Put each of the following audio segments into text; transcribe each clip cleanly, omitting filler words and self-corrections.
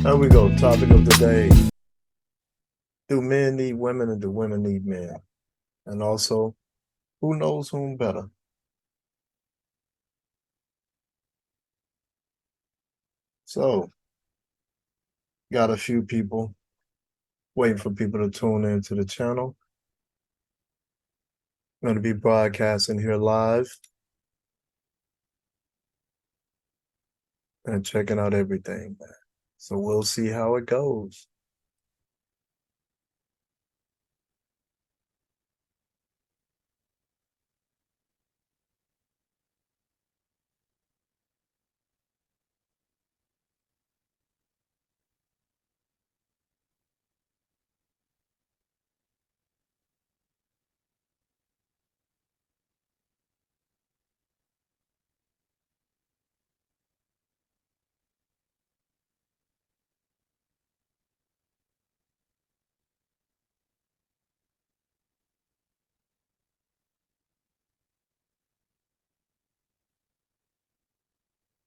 There we go. Topic of the day. Do men need women and do women need men? And also, who knows whom better? So, got a few people waiting for people to tune into the channel. I'm going to be broadcasting here live and checking out everything. So, we'll see how it goes.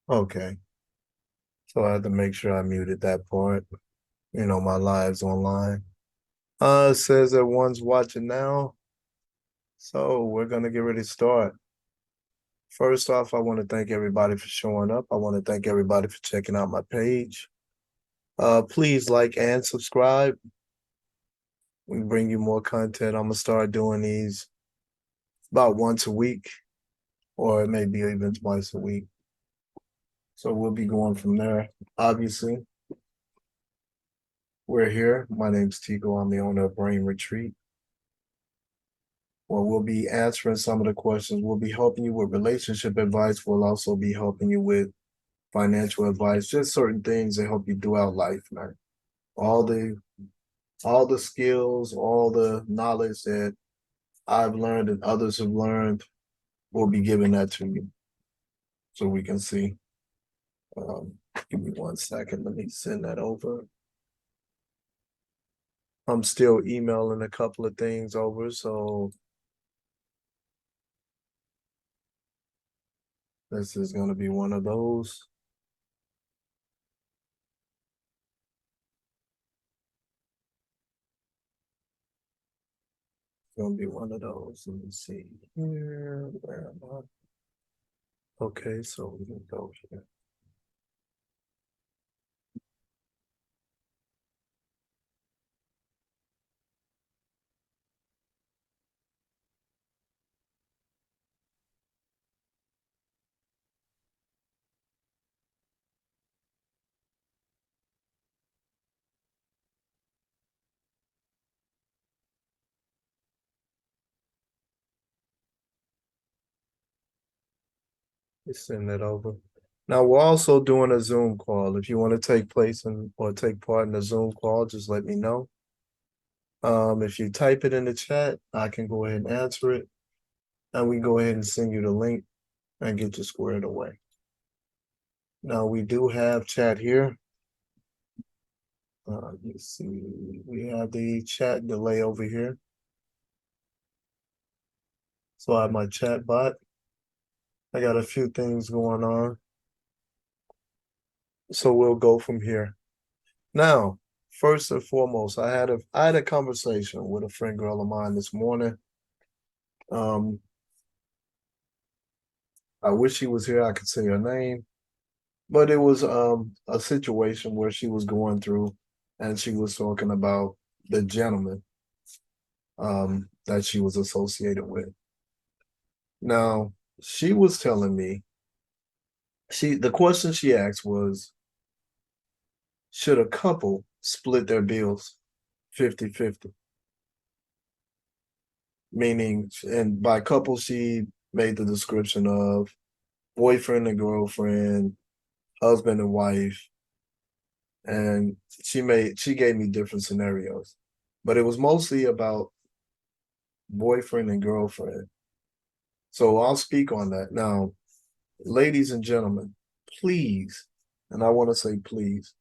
Okay. So, I had to make sure I muted that part. My live's online. It says that one's watching now. So, we're going to get ready to start. First off, I want to thank everybody for showing up. I want to thank everybody for checking out my page. Please like and subscribe. We bring you more content. I'm gonna start doing these about once a week, or maybe even twice a week. So we'll be going from there. Obviously, we're here. My name's Tico. I'm the owner of Brain Retreat. Well, we'll be answering some of the questions. We'll be helping you with relationship advice. We'll also be helping you with financial advice, just certain things that help you throughout life, man. All the all the skills, all the knowledge that I've learned and others have learned, we'll be giving that to you so we can see. Um, Give me 1 second. Let me send that over. I'm still emailing a couple of things over, so this is going to be one of those. It's going to be one of those. Let me see here. Where am I? Okay, so we can go here. Let's send that over. Now we're also doing a Zoom call. If you want to take place in or take part in the Zoom call, just let me know. If you type it in the chat, I can go ahead and answer it, and we go ahead and send you the link and get you squared away. Now we do have chat here. You see, we have the chat delay over here. So I have my chat bot. I got a few things going on. So we'll go from here. Now, first and foremost, I had a conversation with a friend girl of mine this morning. Um, I wish she was here. I could say her name, but it was a situation where she was going through, and she was talking about the gentleman that she was associated with. Now, she was telling me the question she asked was, should a couple split their bills 50-50? Meaning, and by couple, she made the description of boyfriend and girlfriend, husband and wife, and she gave me different scenarios, but it was mostly about boyfriend and girlfriend. So I'll speak on that now, ladies and gentlemen. Please, and I want to say please,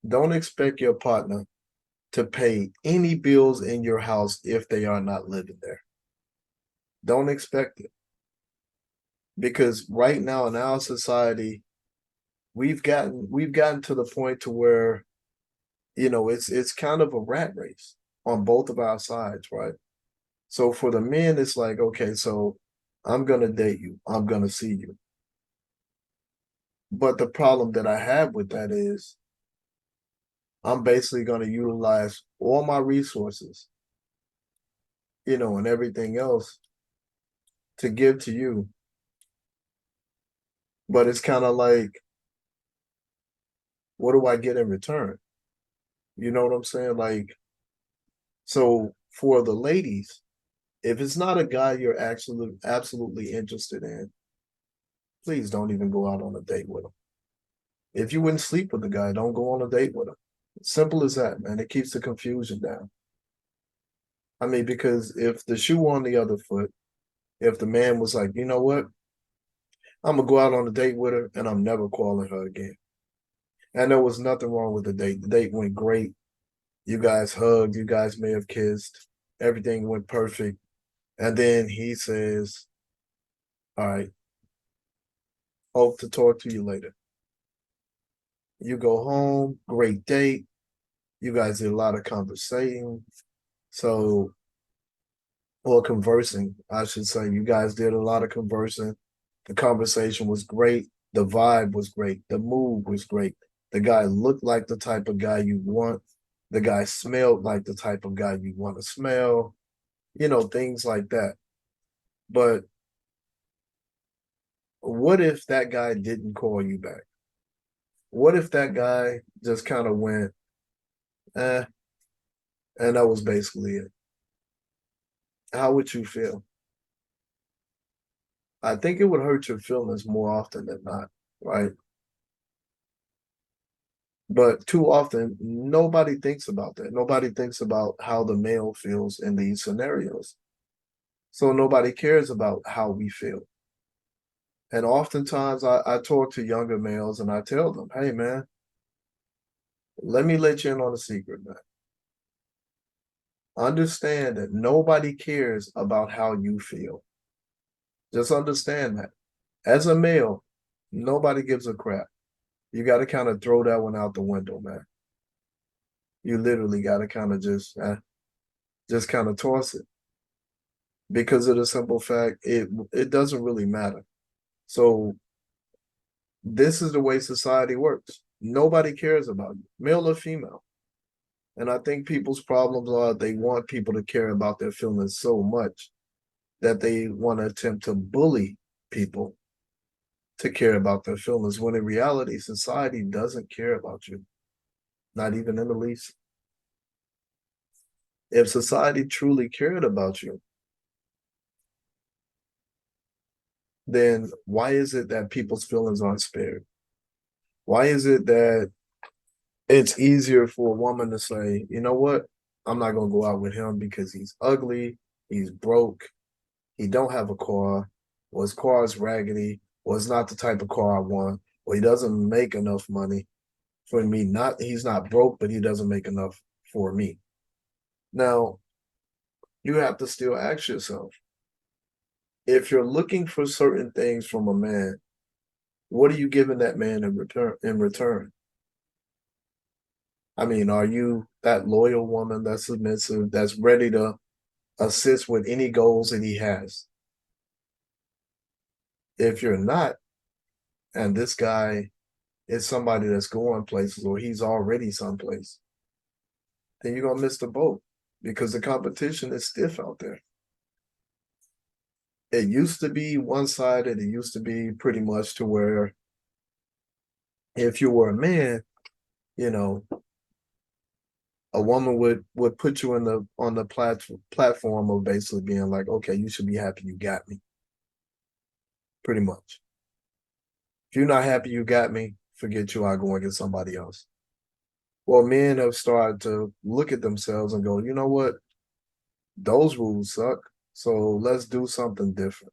don't expect your partner to pay any bills in your house if they are not living there. Don't expect it. Because right now in our society, we've gotten to the point to where it's kind of a rat race on both of our sides, right? So for the men, it's like, okay, so I'm gonna date you, I'm gonna see you. But the problem that I have with that is I'm basically gonna utilize all my resources, and everything else to give to you. But it's kind of like, what do I get in return? You know what I'm saying? Like, so for the ladies, if it's not a guy you're actually absolutely interested in, please don't even go out on a date with him. If you wouldn't sleep with the guy, don't go on a date with him. Simple as that, man. It keeps the confusion down. I mean, because if the shoe on the other foot, if the man was like, you know what, I'm gonna go out on a date with her and I'm never calling her again. And there was nothing wrong with the date. The date went great. You guys hugged, you guys may have kissed, everything went perfect. And then he says, all right, hope to talk to you later. You go home, great date. You guys did a lot of conversating. So, or conversing, I should say. You guys did a lot of conversing. The conversation was great. The vibe was great. The mood was great. The guy looked like the type of guy you want. The guy smelled like the type of guy you want to smell, things like that. But what if that guy didn't call you back? What if that guy just kind of went, eh, and that was basically it? How would you feel? I think it would hurt your feelings more often than not, right? But too often, nobody thinks about that. Nobody thinks about how the male feels in these scenarios. So nobody cares about how we feel. And oftentimes I talk to younger males and I tell them, hey man, let me let you in on a secret, man. Understand that nobody cares about how you feel. Just understand that. As a male, nobody gives a crap. You got to kind of throw that one out the window, man. You literally got to kind of just kind of toss it because of the simple fact it doesn't really matter. So this is the way society works. Nobody cares about you, male or female. And I think people's problems are they want people to care about their feelings so much that they want to attempt to bully people to care about their feelings, when in reality, society doesn't care about you, not even in the least. If society truly cared about you, then why is it that people's feelings aren't spared? Why is it that it's easier for a woman to say, you know what, I'm not gonna go out with him because he's ugly, he's broke, he don't have a car, or his car is raggedy, or it's not the type of car I want, or he doesn't make enough money for me. Not he's not broke, but he doesn't make enough for me. Now, you have to still ask yourself, if you're looking for certain things from a man, what are you giving that man in return? I mean, are you that loyal woman that's submissive, that's ready to assist with any goals that he has? If you're not, and this guy is somebody that's going places or he's already someplace, then you're gonna miss the boat because the competition is stiff out there. It used to be one-sided. It used to be pretty much to where if you were a man, you know, a woman would put you in the on the platform of basically being like, okay, you should be happy you got me. Pretty much. If you're not happy you got me, forget you, I'll go and get somebody else. Well, men have started to look at themselves and go, you know what? Those rules suck. So let's do something different.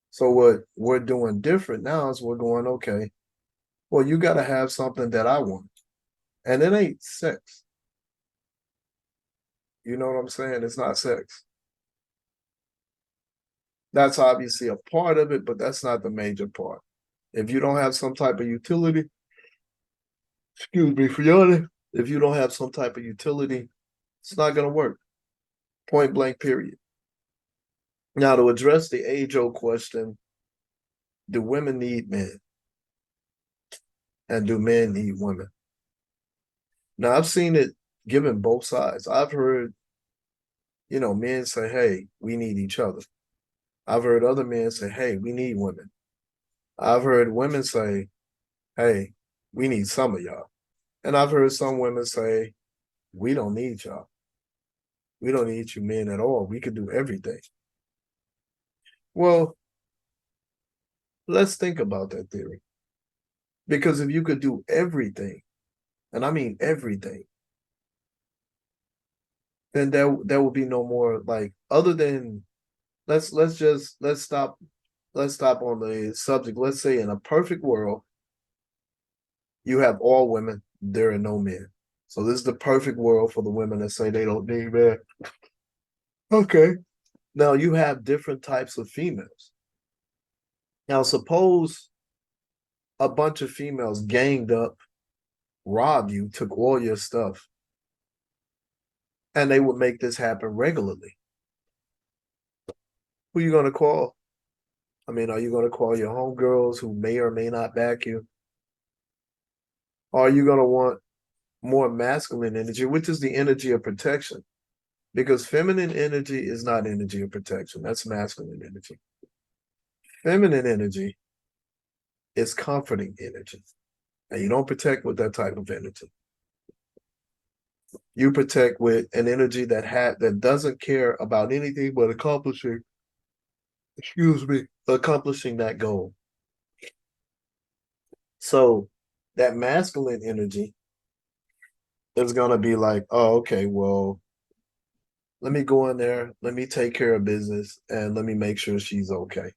So what we're doing different now is we're going, okay, well, you got to have something that I want. And it ain't sex. You know what I'm saying? It's not sex. That's obviously a part of it, but that's not the major part. If you don't have some type of utility, excuse me for yawning. If you don't have some type of utility, it's not going to work. Point blank, period. Now, to address the age-old question, do women need men? And do men need women? Now, I've seen it given both sides. I've heard, men say, hey, we need each other. I've heard other men say, hey, we need women. I've heard women say, hey, we need some of y'all. And I've heard some women say, we don't need y'all. We don't need you men at all. We could do everything. Well, let's think about that theory. Because if you could do everything, and I mean everything, then there will be no more, like, other than let's stop on the subject. Let's say in a perfect world, you have all women, there are no men. So this is the perfect world for the women that say they don't need men. Okay. Now you have different types of females. Now suppose a bunch of females ganged up, robbed you, took all your stuff, and they would make this happen regularly. Who are you going to call? I mean, are you going to call your homegirls who may or may not back you? Or are you going to want more masculine energy, which is the energy of protection? Because feminine energy is not energy of protection. That's masculine energy. Feminine energy is comforting energy. And you don't protect with that type of energy. You protect with an energy that doesn't care about anything but accomplishing that goal. So that masculine energy is gonna be like, oh, okay, well, let me go in there, let me take care of business, and let me make sure she's okay.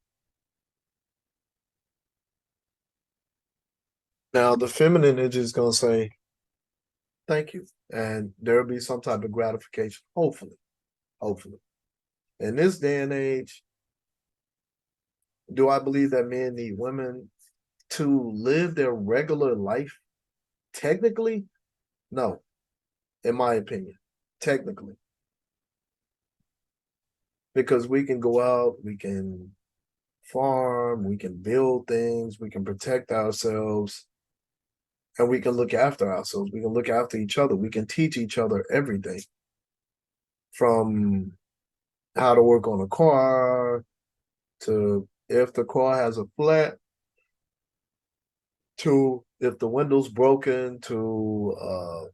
Now the feminine energy is gonna say, thank you. And there'll be some type of gratification, hopefully. Hopefully. In this day and age, do I believe that men need women to live their regular life? Technically, no, in my opinion. Technically. Because we can go out, we can farm, we can build things, we can protect ourselves, and we can look after ourselves. We can look after each other. We can teach each other everything from how to work on a car to if the car has a flat to if the window's broken to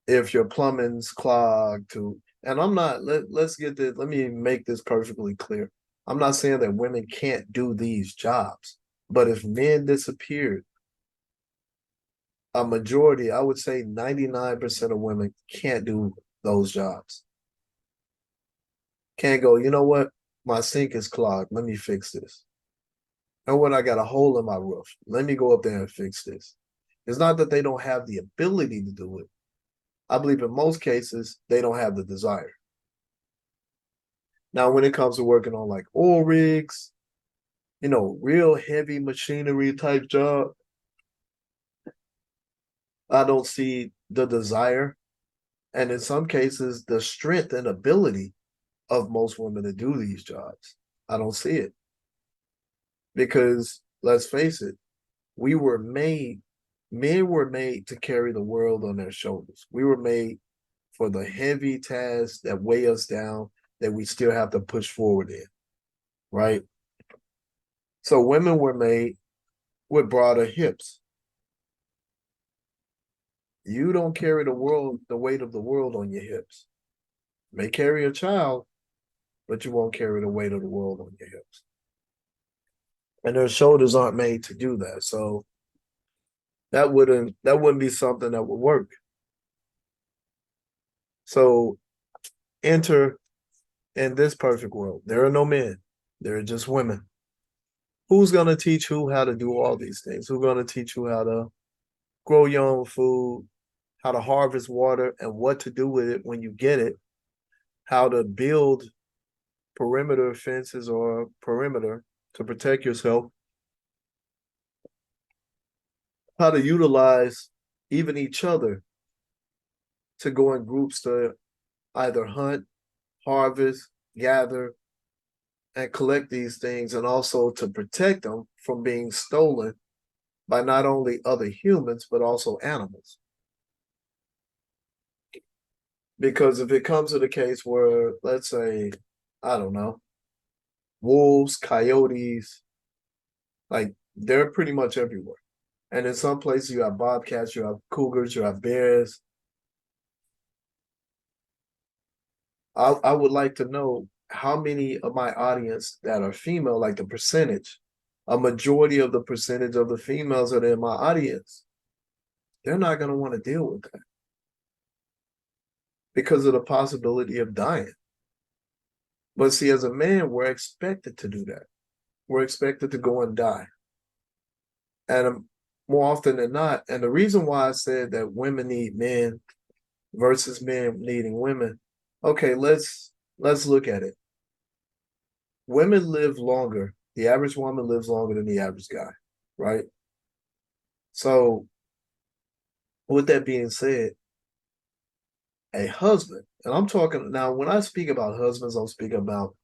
if your plumbing's clogged to and I'm not let's get this, let me make this perfectly clear. I'm not saying that women can't do these jobs, but if men disappeared, a majority, I would say 99% of women can't do those jobs. Can't go, you know what? My sink is clogged. Let me fix this. And what, I got a hole in my roof. Let me go up there and fix this. It's not that they don't have the ability to do it. I believe in most cases, they don't have the desire. Now, when it comes to working on like oil rigs, real heavy machinery type job, I don't see the desire. And in some cases, the strength and ability of most women to do these jobs. I don't see it. Because let's face it, we were made, men were made to carry the world on their shoulders. We were made for the heavy tasks that weigh us down that we still have to push forward in, right? So women were made with broader hips. You don't carry the weight of the world on your hips. You may carry a child, but you won't carry the weight of the world on your hips. And their shoulders aren't made to do that. So that wouldn't be something that would work. So enter in this perfect world. There are no men. There are just women. Who's gonna teach who how to do all these things? Who's gonna teach you how to grow your own food, how to harvest water, and what to do with it when you get it, how to build perimeter fences or perimeter to protect yourself, how to utilize even each other to go in groups to either hunt, harvest, gather, and collect these things, and also to protect them from being stolen by not only other humans, but also animals. Because if it comes to the case where, let's say, I don't know, wolves, coyotes, like they're pretty much everywhere. And in some places, you have bobcats, you have cougars, you have bears. I would like to know how many of my audience that are female, like the percentage, a majority of the percentage of the females that are in my audience, they're not going to want to deal with that because of the possibility of dying. But see, as a man, we're expected to do that. We're expected to go and die. And more often than not, and the reason why I said that women need men versus men needing women, okay, let's look at it. Women live longer. The average woman lives longer than the average guy, right? So, with that being said, a husband, and I'm talking now, when I speak about husbands, I'm speaking about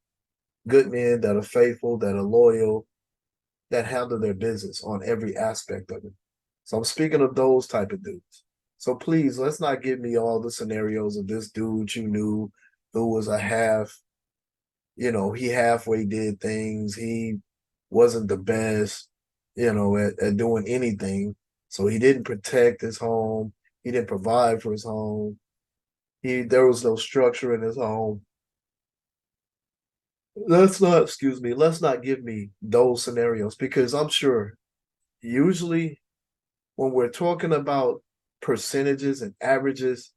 good men that are faithful, that are loyal, that handle their business on every aspect of it. So I'm speaking of those type of dudes. So please, let's not give me all the scenarios of this dude you knew who was a half, he halfway did things. He wasn't the best, at doing anything. So he didn't protect his home. He didn't provide for his home. There was no structure in his home. Let's not give me those scenarios because I'm sure usually when we're talking about percentages and averages,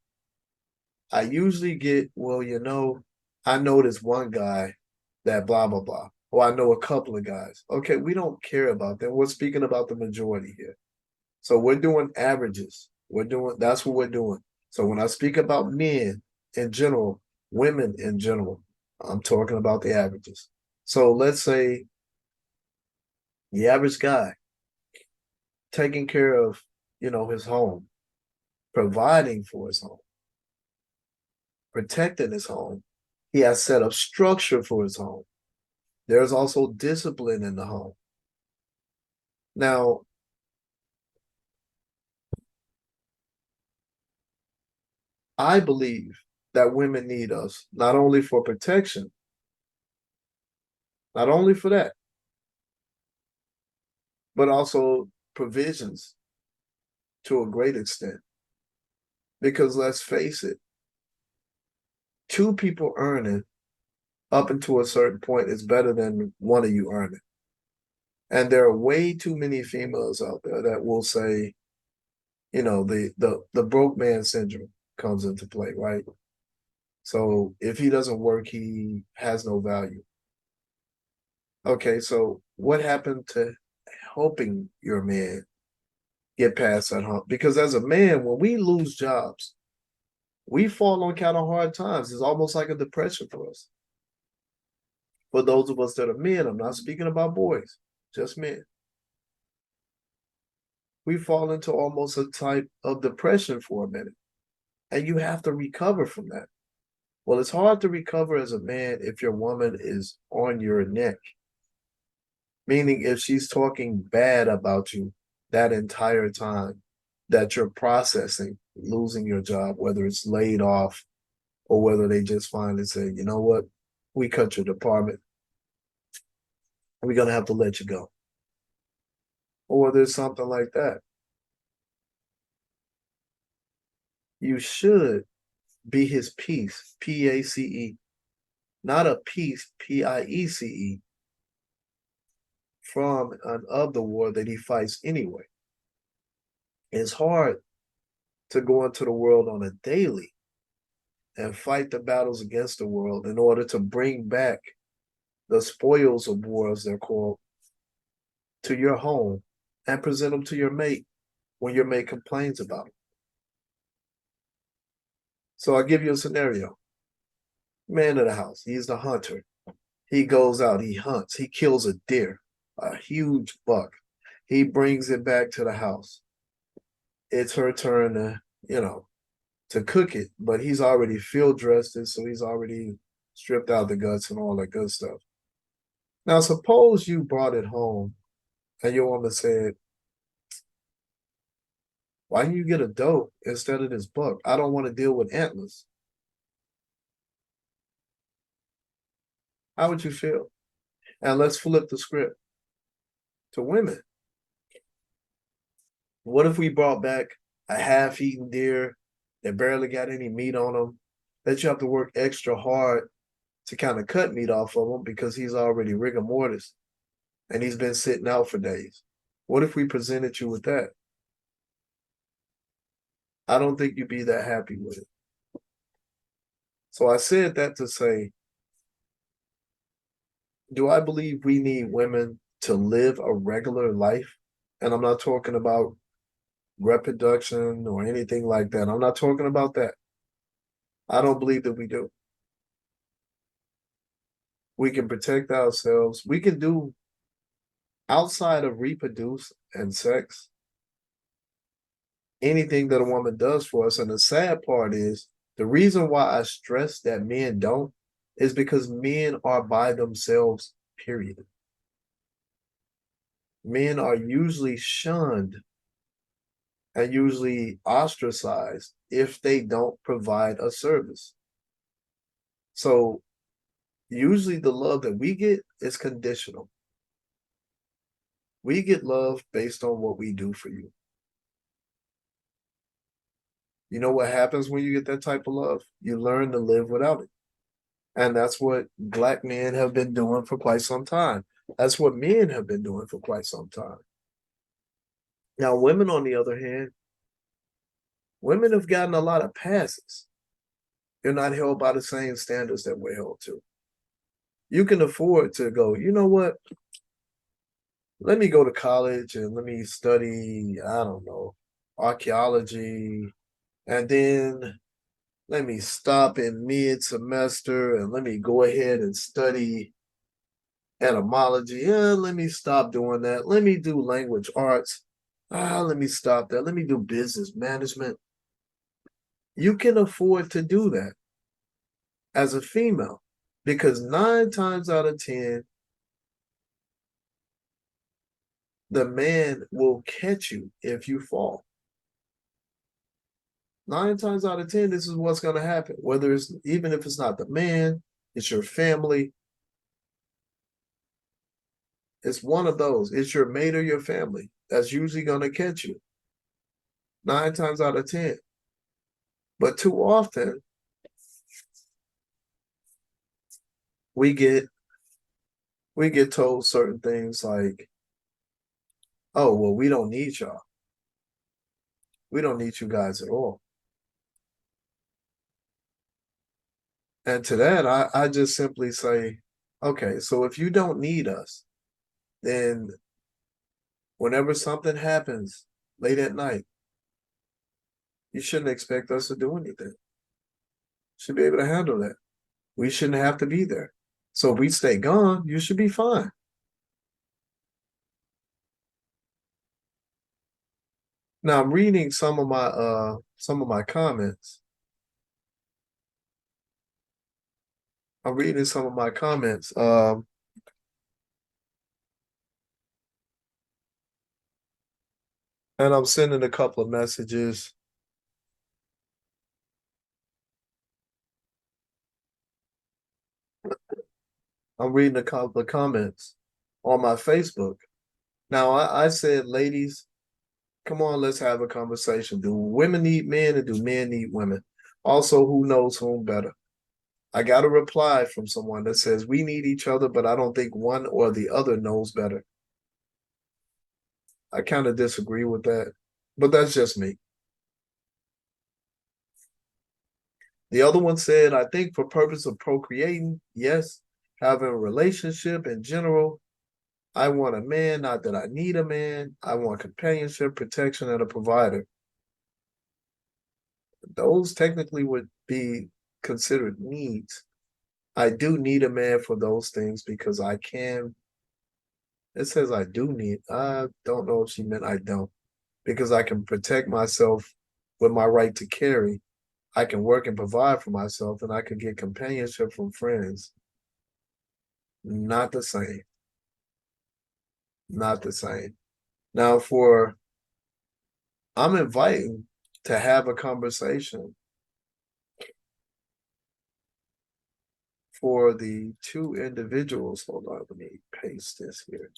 I usually get, well, I know this one guy that blah, blah, blah. Or I know a couple of guys. Okay, we don't care about that. We're speaking about the majority here. So we're doing averages. That's what we're doing. So when I speak about men in general, women in general, I'm talking about the averages. So let's say the average guy taking care of, his home, providing for his home, protecting his home. He has set up structure for his home. There's also discipline in the home. Now, I believe that women need us not only for protection, not only for that, but also provisions to a great extent. Because let's face it, two people earning up until a certain point is better than one of you earning. And there are way too many females out there that will say, the broke man syndrome comes into play, right? So if he doesn't work, he has no value. Okay, so what happened to helping your man get past that hump? Because as a man, when we lose jobs, we fall on kind of hard times. It's almost like a depression for us. For those of us that are men, I'm not speaking about boys, just men. We fall into almost a type of depression for a minute. And you have to recover from that. Well, it's hard to recover as a man if your woman is on your neck. Meaning, if she's talking bad about you that entire time that you're processing losing your job, whether it's laid off or whether they just finally say, you know what, we cut your department, we're going to have to let you go. Or whether it's something like that. You should be his peace, P-A-C-E, not a piece, P-I-E-C-E, from and of the war that he fights anyway. It's hard to go into the world on a daily and fight the battles against the world in order to bring back the spoils of war, as they're called, to your home and present them to your mate when your mate complains about them. So I'll give you a scenario. Man of the house, he's the hunter. He goes out, he hunts, he kills a deer, a huge buck. He brings it back to the house. It's her turn to, to cook it, but he's already field dressed it, so he's already stripped out the guts and all that good stuff. Now, suppose you brought it home and your woman said, "Why don't you get a doe instead of this buck? I don't want to deal with antlers." How would you feel? And let's flip the script to women. What if we brought back a half-eaten deer that barely got any meat on them, that you have to work extra hard to kind of cut meat off of him because he's already rigor mortis and he's been sitting out for days? What if we presented you with that? I don't think you'd be that happy with it. So I said that to say, do I believe we need women to live a regular life? And I'm not talking about reproduction or anything like that. I'm not talking about that. I don't believe that we do. We can protect ourselves. We can do outside of reproduce and sex anything that a woman does for us. And the sad part is the reason why I stress that men don't is because men are by themselves, period. Men are usually shunned and usually ostracized if they don't provide a service. So usually the love that we get is conditional. We get love based on what we do for you. You know what happens when you get that type of love? You learn to live without it. And that's what Black men have been doing for quite some time. That's what men have been doing for quite some time. Now, women, on the other hand, women have gotten a lot of passes. They're not held by the same standards that we're held to. You can afford to go, you know what? Let me go to college and let me study, I don't know, archaeology. And then let me stop in mid semester and let me go ahead and study etymology. Yeah, let me stop doing that. Let me do language arts. Let me stop that. Let me do business management. You can afford to do that as a female because 9 times out of 10, the man will catch you if you fall. 9 times out of 10, this is what's going to happen. Whether it's, even if it's not the man, it's your family. It's one of those. It's your mate or your family that's usually going to catch you. 9 times out of 10. But too often, we get told certain things like, "Oh, well, we don't need y'all. We don't need you guys at all." And to that, I just simply say, okay, so if you don't need us, then whenever something happens late at night, you shouldn't expect us to do anything. Should be able to handle that. We shouldn't have to be there. So if we stay gone, you should be fine. Now I'm reading some of my comments. I'm reading some of my comments. And I'm sending a couple of messages. I'm reading a couple of comments on my Facebook. Now I said, ladies, come on, let's have a conversation. Do women need men and do men need women? Also, who knows whom better? I got a reply from someone that says we need each other, but I don't think one or the other knows better. I kind of disagree with that, but that's just me. The other one said, I think for purpose of procreating, yes, having a relationship in general, I want a man, not that I need a man. I want companionship, protection, and a provider. Those technically would be considered needs. I do need a man for those things because I can. It says I do need. I don't know if she meant I don't, because I can protect myself with my right to carry. I can work and provide for myself and I can get companionship from friends. Not the same. Not the same. Now, I'm inviting to have a conversation for the two individuals. Hold on, let me paste this here.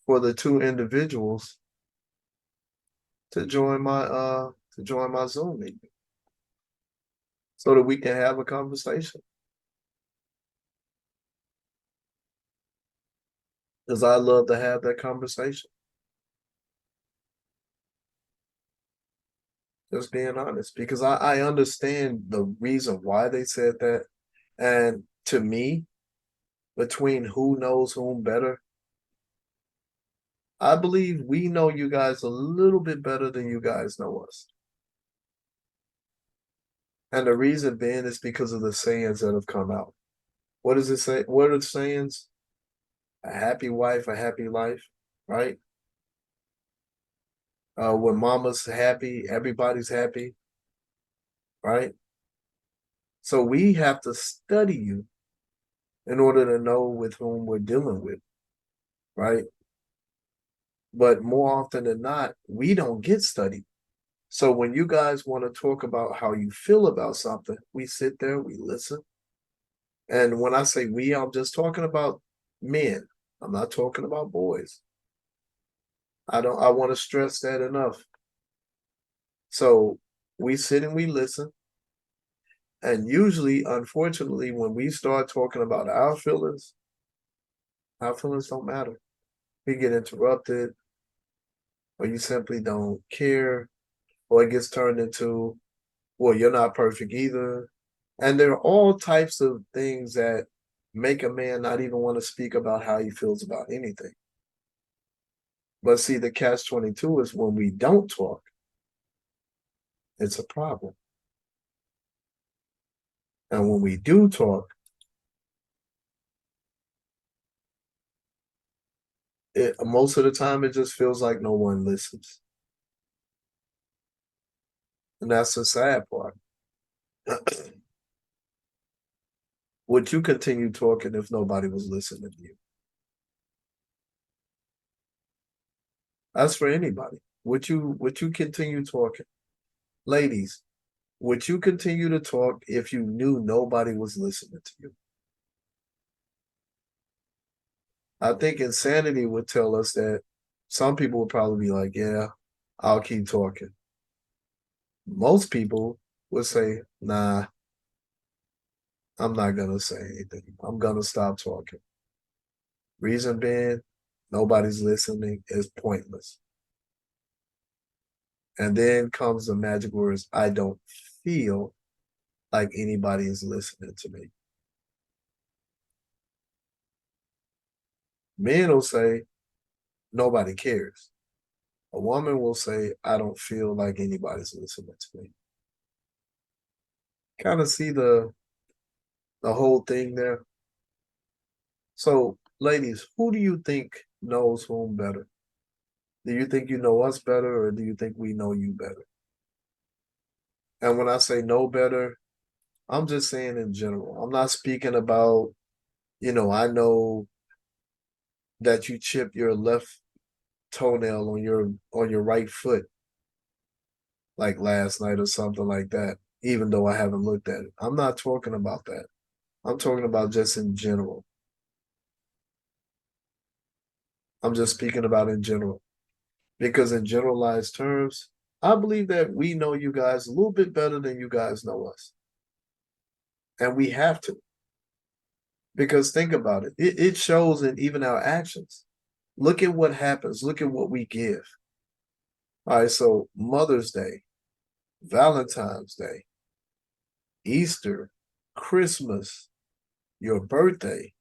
For the two individuals to join my Zoom meeting so that we can have a conversation. Because I love to have that conversation. Just being honest, because I understand the reason why they said that. And to me, between who knows whom better, I believe we know you guys a little bit better than you guys know us. And the reason being is because of the sayings that have come out. What does it say? What are the sayings? A happy wife, a happy life, right? When mama's happy, everybody's happy, right? So we have to study you in order to know with whom we're dealing with, right? But more often than not, we don't get studied. So when you guys want to talk about how you feel about something, we sit there, we listen. And when I say we, I'm just talking about men. I'm not talking about boys. I want to stress that enough. So we sit and we listen. And usually, unfortunately, when we start talking about our feelings don't matter. We get interrupted, or you simply don't care, or it gets turned into, well, you're not perfect either. And there are all types of things that make a man not even want to speak about how he feels about anything. But see, the catch 22 is when we don't talk, it's a problem. And when we do talk, most of the time it just feels like no one listens. And that's the sad part. Would you continue talking if nobody was listening to you? That's for anybody. Would you continue talking? Ladies, would you continue to talk if you knew nobody was listening to you? I think insanity would tell us that some people would probably be like, yeah, I'll keep talking. Most people would say, nah, I'm not going to say anything. I'm going to stop talking. Reason being, nobody's listening is pointless. And then comes the magic words, I don't feel like anybody is listening to me. Men will say, nobody cares. A woman will say, I don't feel like anybody's listening to me. Kind of see the whole thing there. So, ladies, who do you think knows whom better? Do you think you know us better, or do you think we know you better? And when I say know better, I'm just saying in general. I'm not speaking about, I know that you chipped your left toenail on your right foot like last night or something like that, even though I haven't looked at it. I'm not talking about that. I'm talking about just in general. I'm just speaking about in general. Because in generalized terms, I believe that we know you guys a little bit better than you guys know us. And we have to. Because think about it. It shows in even our actions. Look at what happens. Look at what we give. All right, so Mother's Day, Valentine's Day, Easter, Christmas, your birthday.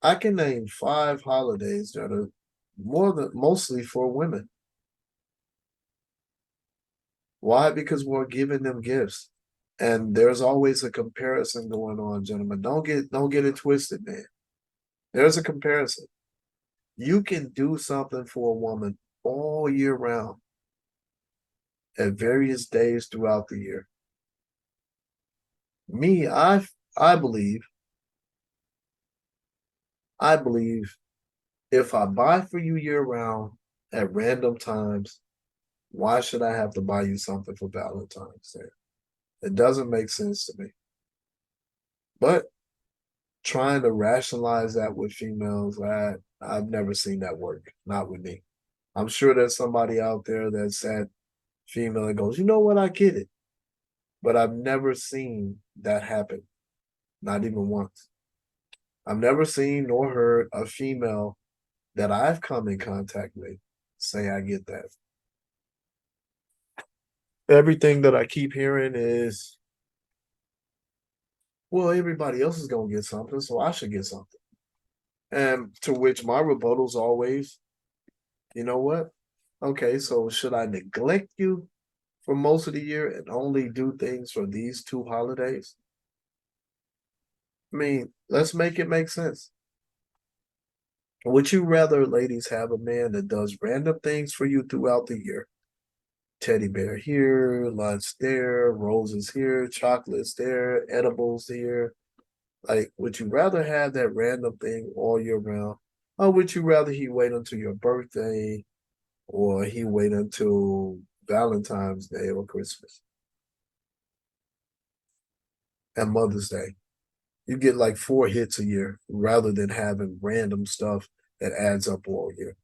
I can name 5 holidays that are mostly for women. Why? Because we're giving them gifts. And there's always a comparison going on, gentlemen. Don't get it twisted, man. There's a comparison. You can do something for a woman all year round at various days throughout the year. Me, I believe, I believe if I buy for you year round at random times, why should I have to buy you something for Valentine's Day? It doesn't make sense to me. But trying to rationalize that with females, I've never seen that work. Not with me. I'm sure there's somebody out there that's that female that goes, you know what, I get it. But I've never seen that happen. Not even once. I've never seen nor heard a female that I've come in contact with say I get that. Everything that I keep hearing is, well, everybody else is gonna get something, so I should get something. And to which my rebuttal's always, you know what? Okay, so should I neglect you for most of the year and only do things for these two holidays? I mean, let's make it make sense. Would you rather, ladies, have a man that does random things for you throughout the year? Teddy bear here, lunch there, roses here, chocolates there, edibles here. Like, would you rather have that random thing all year round? Or would you rather he wait until your birthday or he wait until Valentine's Day or Christmas and Mother's Day? You get like 4 hits a year rather than having random stuff that adds up all year.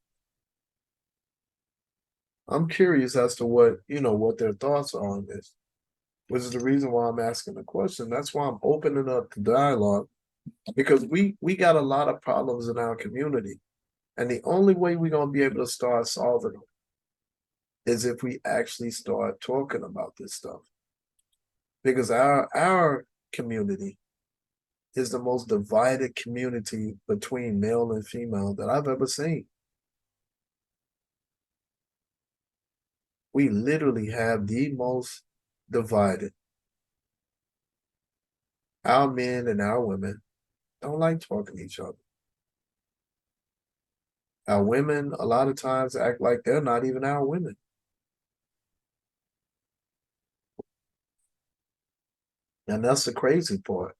I'm curious as to what their thoughts are on this, which is the reason why I'm asking the question. That's why I'm opening up the dialogue because we got a lot of problems in our community, and the only way we're gonna be able to start solving them is if we actually start talking about this stuff. Because our community is the most divided community between male and female that I've ever seen. We literally have the most divided. Our men and our women don't like talking to each other. Our women, a lot of times, act like they're not even our women. And that's the crazy part.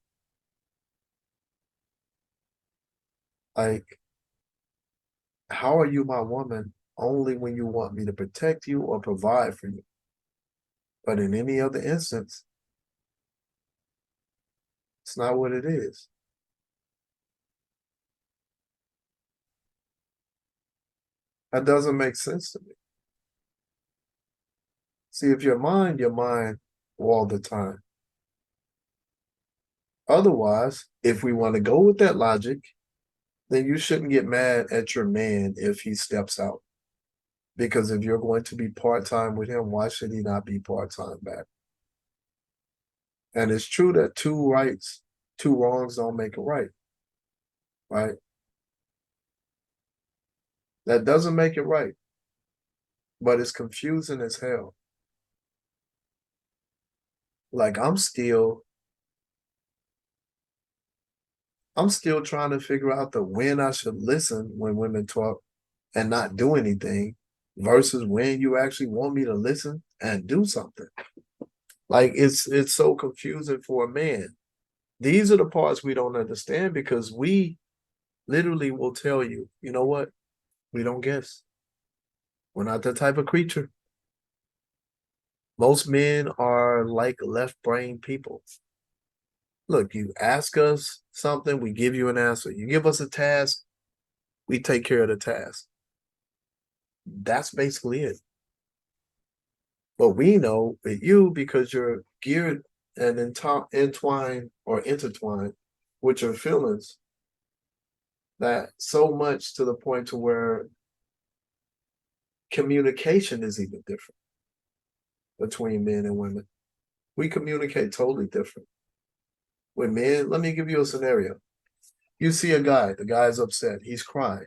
Like, how are you my woman only when you want me to protect you or provide for you? But in any other instance, it's not what it is. That doesn't make sense to me. See, if you're mine all the time. Otherwise, if we want to go with that logic, then you shouldn't get mad at your man if he steps out. Because if you're going to be part time with him, why should he not be part time back? And it's true that two wrongs don't make a right, right? That doesn't make it right, but it's confusing as hell. Like I'm still trying to figure out the when I should listen when women talk and not do anything versus when you actually want me to listen and do something. Like it's so confusing for a man. These are the parts we don't understand because we literally will tell you, you know what? We don't guess. We're not that type of creature. Most men are like left brain people. Look, you ask us something, we give you an answer. You give us a task, we take care of the task. That's basically it. But we know that you, because you're geared and entwined or intertwined with your feelings, that so much to the point to where communication is even different between men and women. We communicate totally different. With men, let me give you a scenario. You see a guy, the guy's upset, he's crying.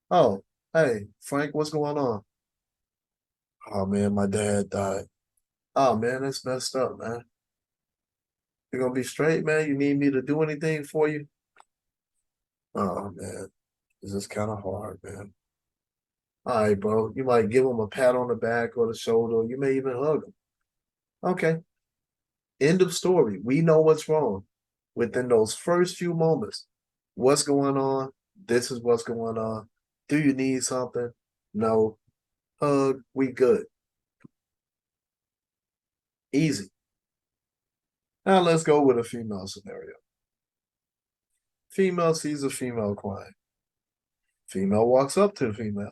Oh, hey, Frank, what's going on? Oh man, my dad died. Oh man, that's messed up, man. You're gonna be straight, man. You need me to do anything for you? Oh man, this is kind of hard, man. All right, bro. You might give them a pat on the back or the shoulder. You may even hug them. Okay. End of story. We know what's wrong within those first few moments. What's going on? This is what's going on. Do you need something? No. Hug. We good. Easy. Now let's go with a female scenario. Female sees a female crying. Female walks up to the female.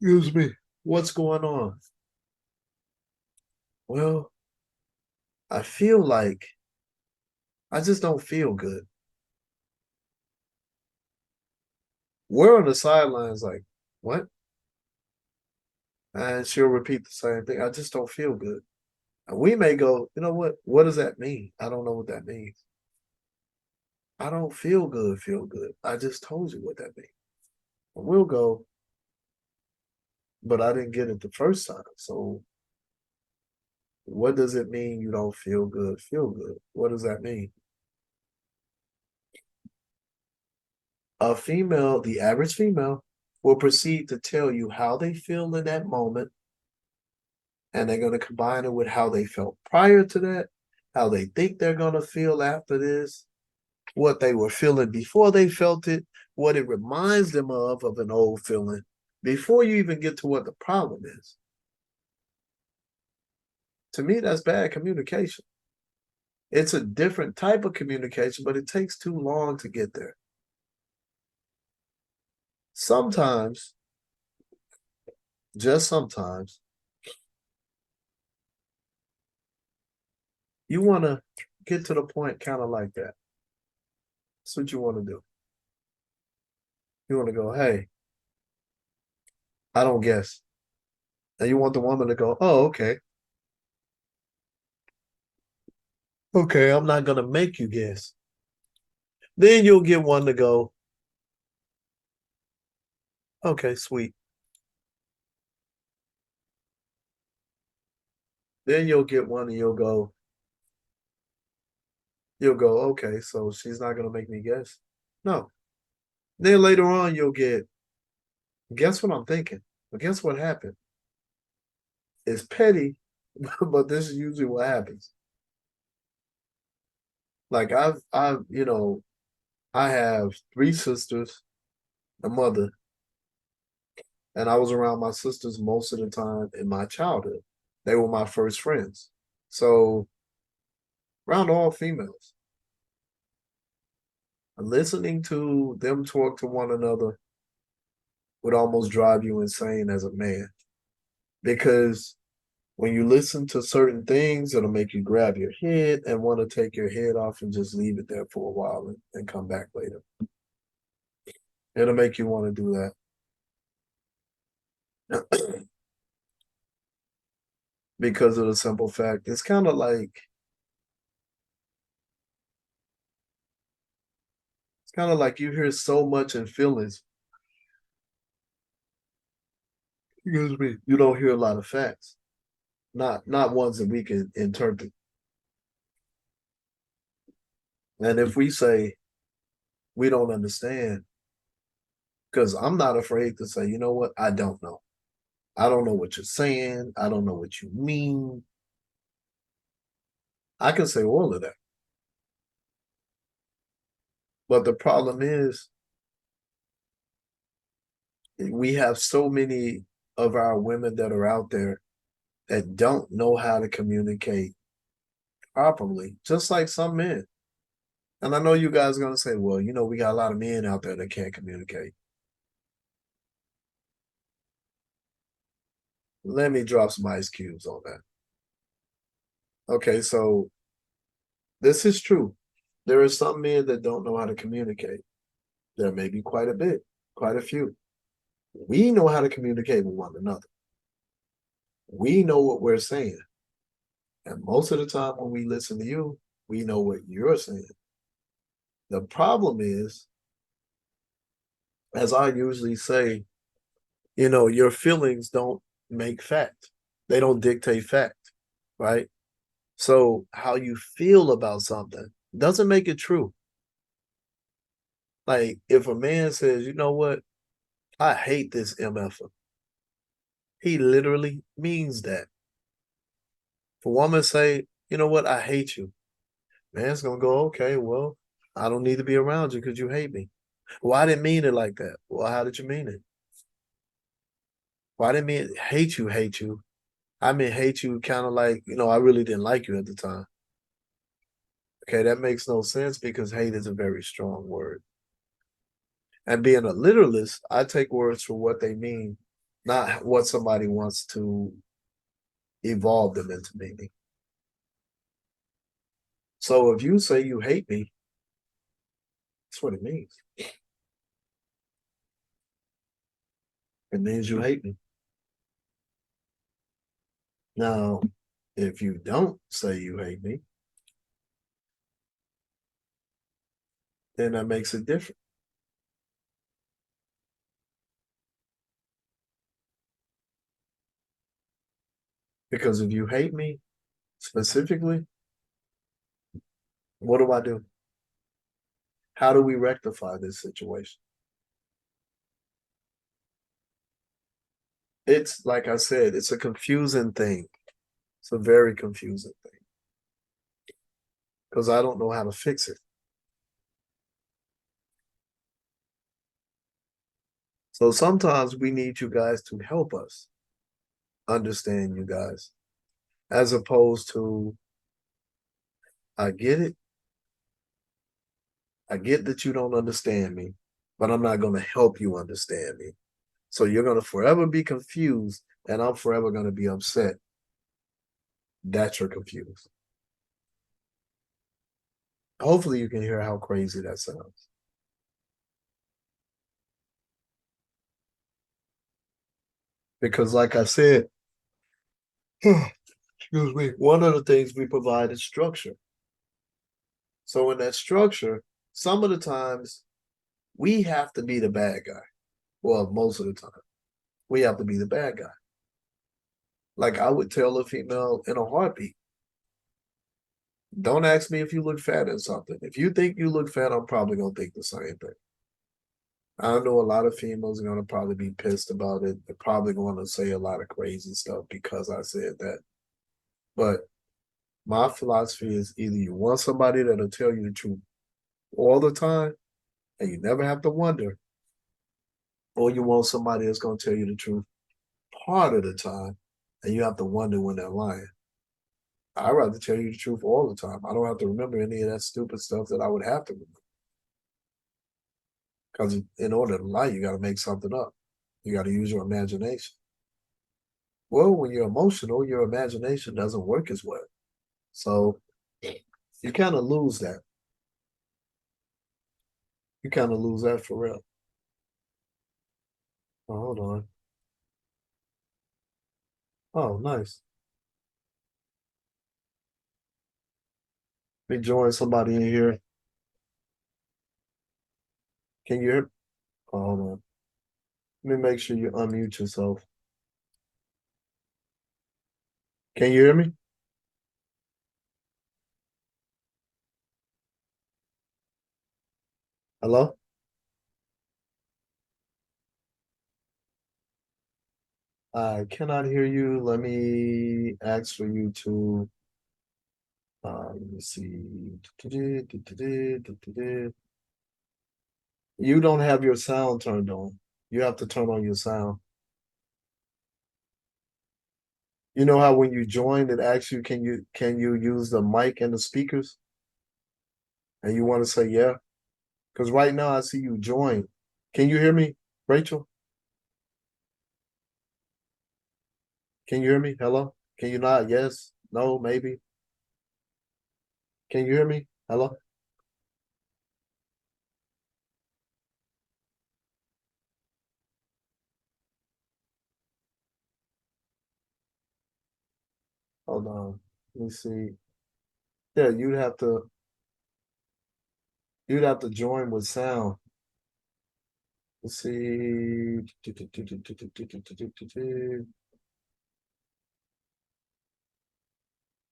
Excuse me. What's going on? Well, I feel like I just don't feel good. We're on the sidelines like, what? And she'll repeat the same thing. I just don't feel good. And we may go, you know what? What does that mean? I don't know what that means. I don't feel good, feel good. I just told you what that means. And we'll go, but I didn't get it the first time. So what does it mean you don't feel good, feel good? What does that mean? A female, the average female, will proceed to tell you how they feel in that moment, and they're going to combine it with how they felt prior to that, how they think they're going to feel after this, what they were feeling before they felt it, what it reminds them of an old feeling, before you even get to what the problem is. To me, that's bad communication. It's a different type of communication, but it takes too long to get there. Sometimes, just sometimes, you want to get to the point kind of like that. That's what you want to do. You want to go, hey, I don't guess. And you want the woman to go, oh, okay. Okay, I'm not going to make you guess. Then you'll get one to go, okay, sweet. Then you'll get one and you'll go, okay, so she's not going to make me guess. No. Then later on, you'll get, guess what I'm thinking? But guess what happened? It's petty, but this is usually what happens. Like I have three sisters, a mother, and I was around my sisters most of the time in my childhood. They were my first friends. So around all females, listening to them talk to one another would almost drive you insane as a man because when you listen to certain things, it'll make you grab your head and want to take your head off and just leave it there for a while and come back later. It'll make you want to do that because of the simple fact it's kind of like you hear so much in feelings. Excuse me. You don't hear a lot of facts, not ones that we can interpret. And if we say we don't understand, because I'm not afraid to say, you know what, I don't know. I don't know what you're saying. I don't know what you mean. I can say all of that. But the problem is, we have so many of our women that are out there that don't know how to communicate properly, just like some men. And I know you guys are going to say, well, we got a lot of men out there that can't communicate. Let me drop some ice cubes on that. Okay, so this is true. There are some men that don't know how to communicate. There may be quite a bit, quite a few. We know how to communicate with one another. We know what we're saying. And most of the time when we listen to you, we know what you're saying. The problem is, as I usually say, your feelings don't make fact. They don't dictate fact, right? So how you feel about something doesn't make it true. Like if a man says, you know what, I hate this MF. He literally means that. For a woman to say, you know what, I hate you. Man's gonna go, okay, well, I don't need to be around you because you hate me. Well, I didn't mean it like that. Well, how did you mean it? Well, I didn't mean hate you, hate you. I mean hate you kind of like, I really didn't like you at the time. Okay, that makes no sense because hate is a very strong word. And being a literalist, I take words for what they mean, not what somebody wants to evolve them into meaning. So if you say you hate me, that's what it means. It means you hate me. Now, if you don't say you hate me, then that makes it different. Because if you hate me specifically, what do I do? How do we rectify this situation? It's like I said, it's a confusing thing. It's a very confusing thing because I don't know how to fix it. So sometimes we need you guys to help us understand you guys, as opposed to, I get it. I get that you don't understand me, but I'm not going to help you understand me. So you're going to forever be confused, and I'm forever going to be upset that you're confused. Hopefully, you can hear how crazy that sounds. Because, like I said, excuse me, one of the things we provide is structure. So, in that structure, some of the times we have to be the bad guy. Well, most of the time, we have to be the bad guy. Like I would tell a female in a heartbeat, don't ask me if you look fat or something. If you think you look fat, I'm probably gonna think the same thing. I know a lot of females are gonna probably be pissed about it. They're probably going to say a lot of crazy stuff because I said that. But my philosophy is either you want somebody that'll tell you the truth all the time and you never have to wonder, or you want somebody that's gonna tell you the truth part of the time and you have to wonder when they're lying. I'd rather tell you the truth all the time. I don't have to remember any of that stupid stuff that I would have to remember. Because in order to lie, you got to make something up. You got to use your imagination. Well, when you're emotional, your imagination doesn't work as well. So you kind of lose that. You kind of lose that for real. Oh, hold on. Oh, nice. Let me join somebody in here. Can you hear? Oh, hold on. Let me make sure you unmute yourself. Can you hear me? Hello? I cannot hear you. Let me ask for you to, let me see. You don't have your sound turned on. You have to turn on your sound. You know how when you join, it asks you, can you use the mic and the speakers? And you want to say yeah? Because right now I see you join. Can you hear me, Rachel? Can you hear me? Hello? Can you not? Yes? No? Maybe? Can you hear me? Hello? Hold on. Let me see. Yeah, you'd have to join with sound. Let's see.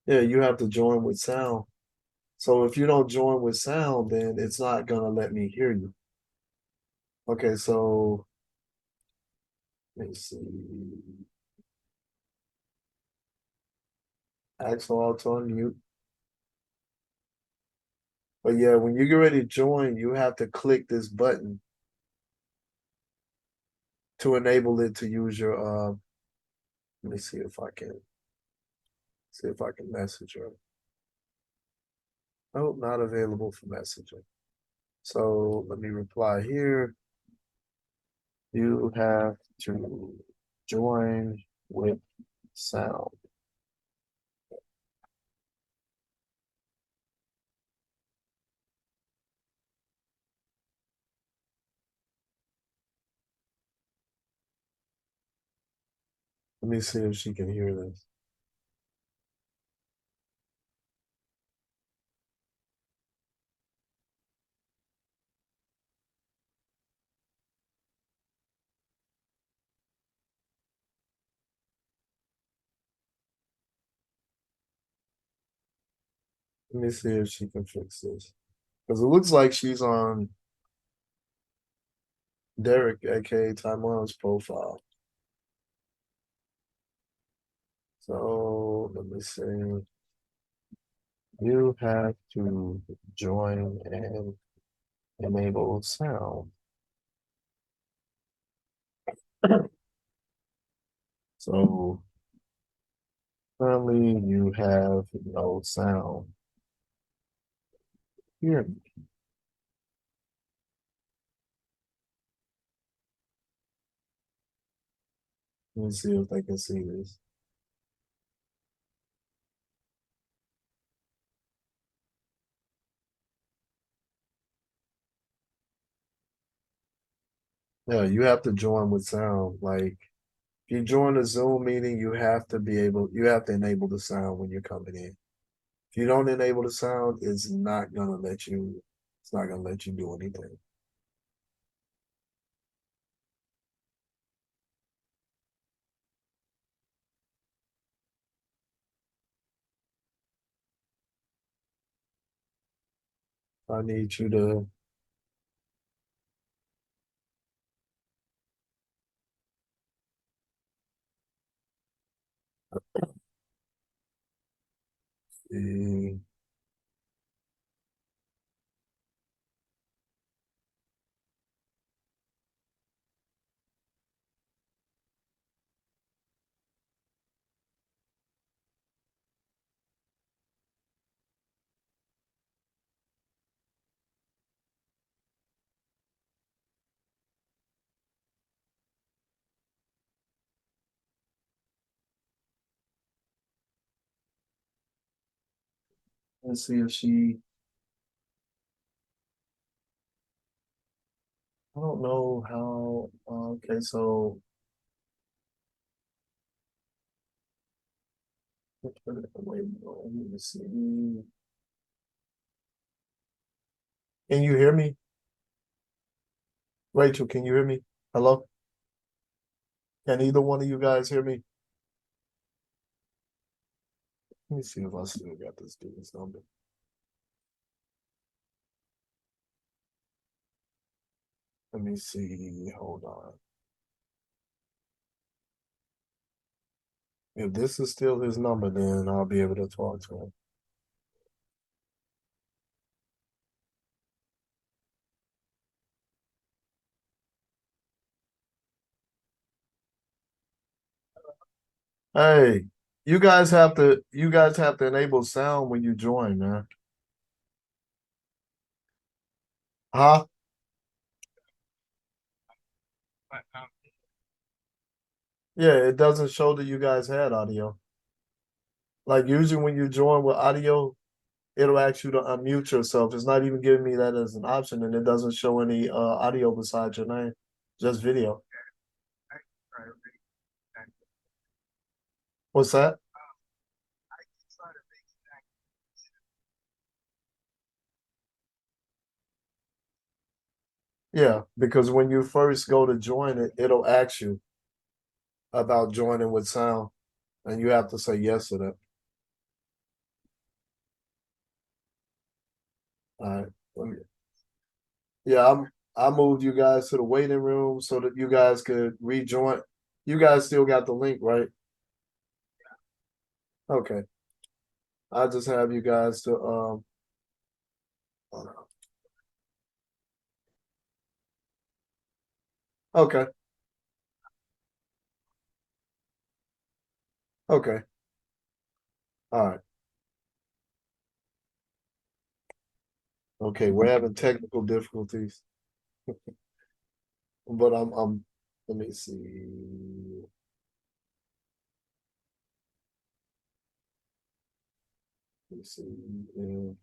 Yeah, you have to join with sound. So if you don't join with sound, then it's not gonna let me hear you. Okay, so Let's see. Axel Auto on mute. But yeah, when you get ready to join, you have to click this button to enable it to use your let me see if I can message her. Nope, not available for messaging. So let me reply here. You have to join with sound. Let me see if she can hear this. Let me see if she can fix this. Because it looks like she's on Derek, aka Taiwan's profile. So let me see. You have to join and enable sound. So currently you have no sound. Here, let me see if they can see this. Yeah, you have to join with sound. Like if you join a Zoom meeting, you have to enable the sound when you're coming in. If you don't enable the sound, it's not gonna let you do anything. I need you to see. Let's see if she. I don't know how. Okay, so wait, let me see. Can you hear me, Rachel? Can you hear me? Hello? Can either one of you guys hear me? Let me see if I still got this dude's number. Let me see. Hold on. If this is still his number, then I'll be able to talk to him. Hey, you guys have to enable sound when you join, man. Huh? Yeah, it doesn't show that you guys had audio. Like usually when you join with audio, it'll ask you to unmute yourself. It's not even giving me that as an option, and it doesn't show any audio besides your name, just video. What's that? Yeah, because when you first go to join it, it'll ask you about joining with sound, and you have to say yes to that. All right. Yeah, I moved you guys to the waiting room so that you guys could rejoin. You guys still got the link, right? Okay. I'll just have you guys to hold on. Okay. Okay. All right. Okay, we're having technical difficulties, but I'm let me see. Let me see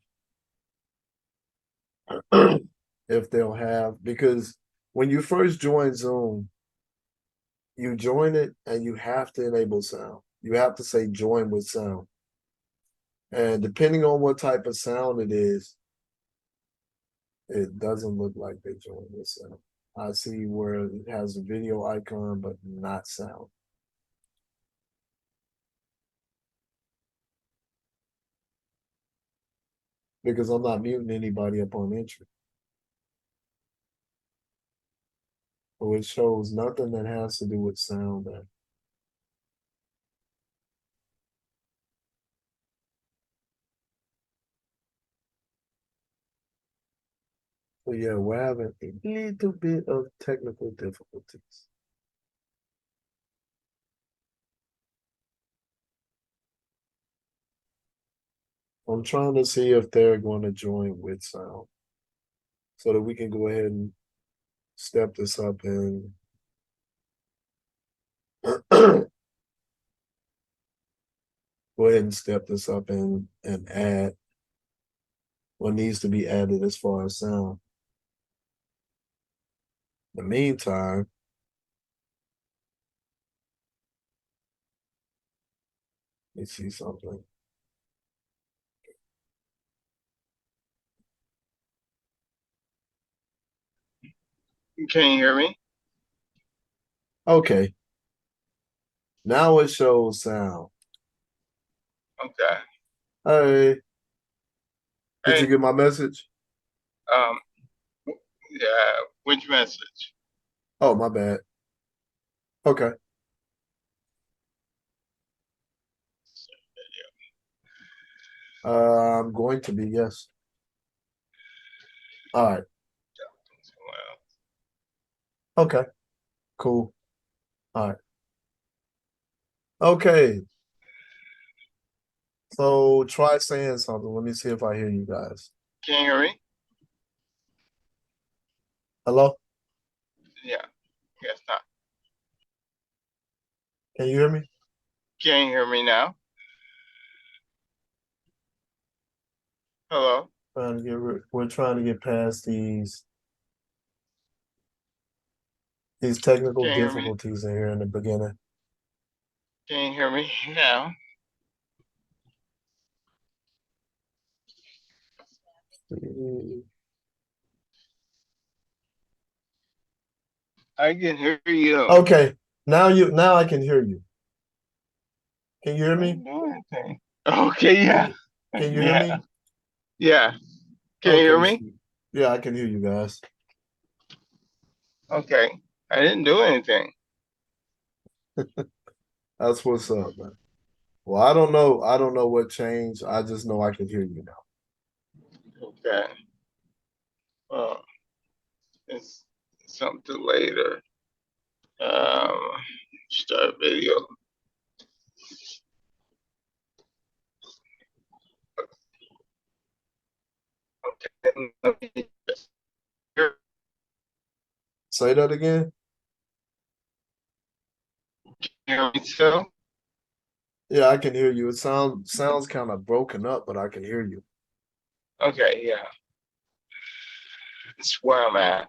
if they'll have, because when you first join Zoom, you join it and you have to enable sound. You have to say join with sound. And depending on what type of sound it is, it doesn't look like they join with sound. I see where it has a video icon, but not sound. Because I'm not muting anybody upon entry. So it shows nothing that has to do with sound there. So yeah, we're having a little bit of technical difficulties. I'm trying to see if they're going to join with sound so that we can go ahead and step this up and go ahead and step this up and add what needs to be added as far as sound. In the meantime, let's see something. Can you hear me? Okay, now it shows sound. Okay. Hey, did you Hey, get my message? um, yeah, which message? Oh, my bad. Okay. I'm going to be, yes. All right. Okay. Cool. All right. Okay. So try saying something. Let me see if I hear you guys. Can you hear me? Hello? Yeah, guess not. Can you hear me? Can you hear me now? Hello? We're trying to get past these technical Can you hear me? difficulties in here in the beginning. Can you hear me now? I can hear you. Okay. Now I can hear you. Can you hear I me? didn't do anything. Okay, Can yeah. you can you hear Yeah. me? Yeah. Can you hear Okay, me? yeah, I can hear you guys. Okay. I didn't do anything. That's what's up, man. Well, I don't know. I don't know what changed. I just know I can hear you now. Okay. Well, it's something later. Um, start video. Okay. Say that again. Hear me still? Yeah, I can hear you. It sounds kind of broken up, but I can hear you. Okay, yeah. It's where I'm at.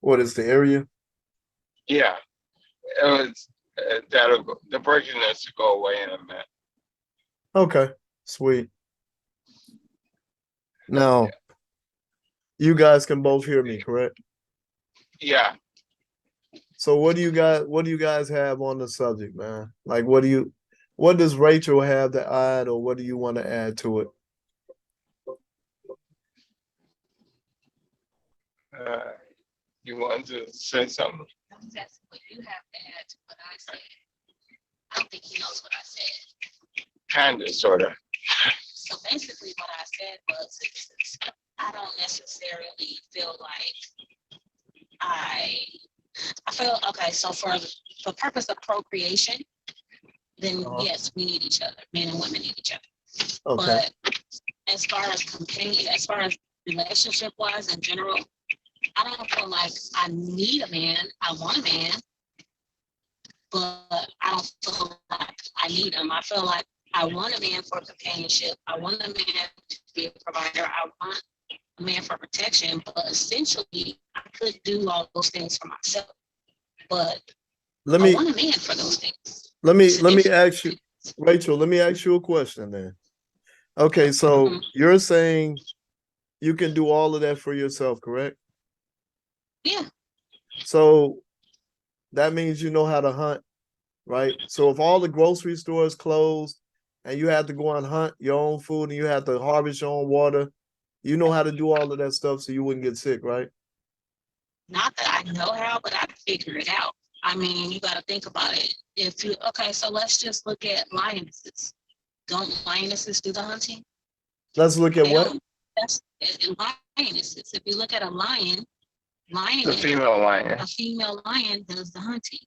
What is the area? Yeah, it was that'll go, the breaking needs to go away in a minute. Okay, sweet. Now, you guys can both hear me, correct? Yeah, So what do you guys have on the subject, man? Like what does Rachel have to add or what do you want to add to it? uh, you want to say something? That's what you have to add to what I said. I don't think he knows what I said. Kinda, sorta. So basically, what I said was, I don't necessarily feel like I, I feel okay. So for purpose of procreation, then Uh-huh. yes, we need each other. Men and women need each other. Okay. But as far as companion, as far as relationship wise in general, I don't feel like I need a man. I want a man, but I don't feel like I need him. I feel like I want a man for companionship. I want a man to be a provider. I want a man for protection. But essentially, I could do all those things for myself. But Let I me want a man for those things. let me It's a let me difference. ask you, Rachel, let me ask you a question then. Okay, so Mhm. you're saying you can do all of that for yourself, correct? Yeah, So that means you know how to hunt, right? So if all the grocery stores closed and you had to go and hunt your own food and you had to harvest your own water, you know how to do all of that stuff so you wouldn't get sick, right? not that I know how, but I figure it out. I mean, you got to think about it. If you okay, so let's just look at lionesses. Don't lionesses do the hunting? Let's look at They what? don't. That's in lionesses. If you look at a lion, The female lion. a female lion does the hunting.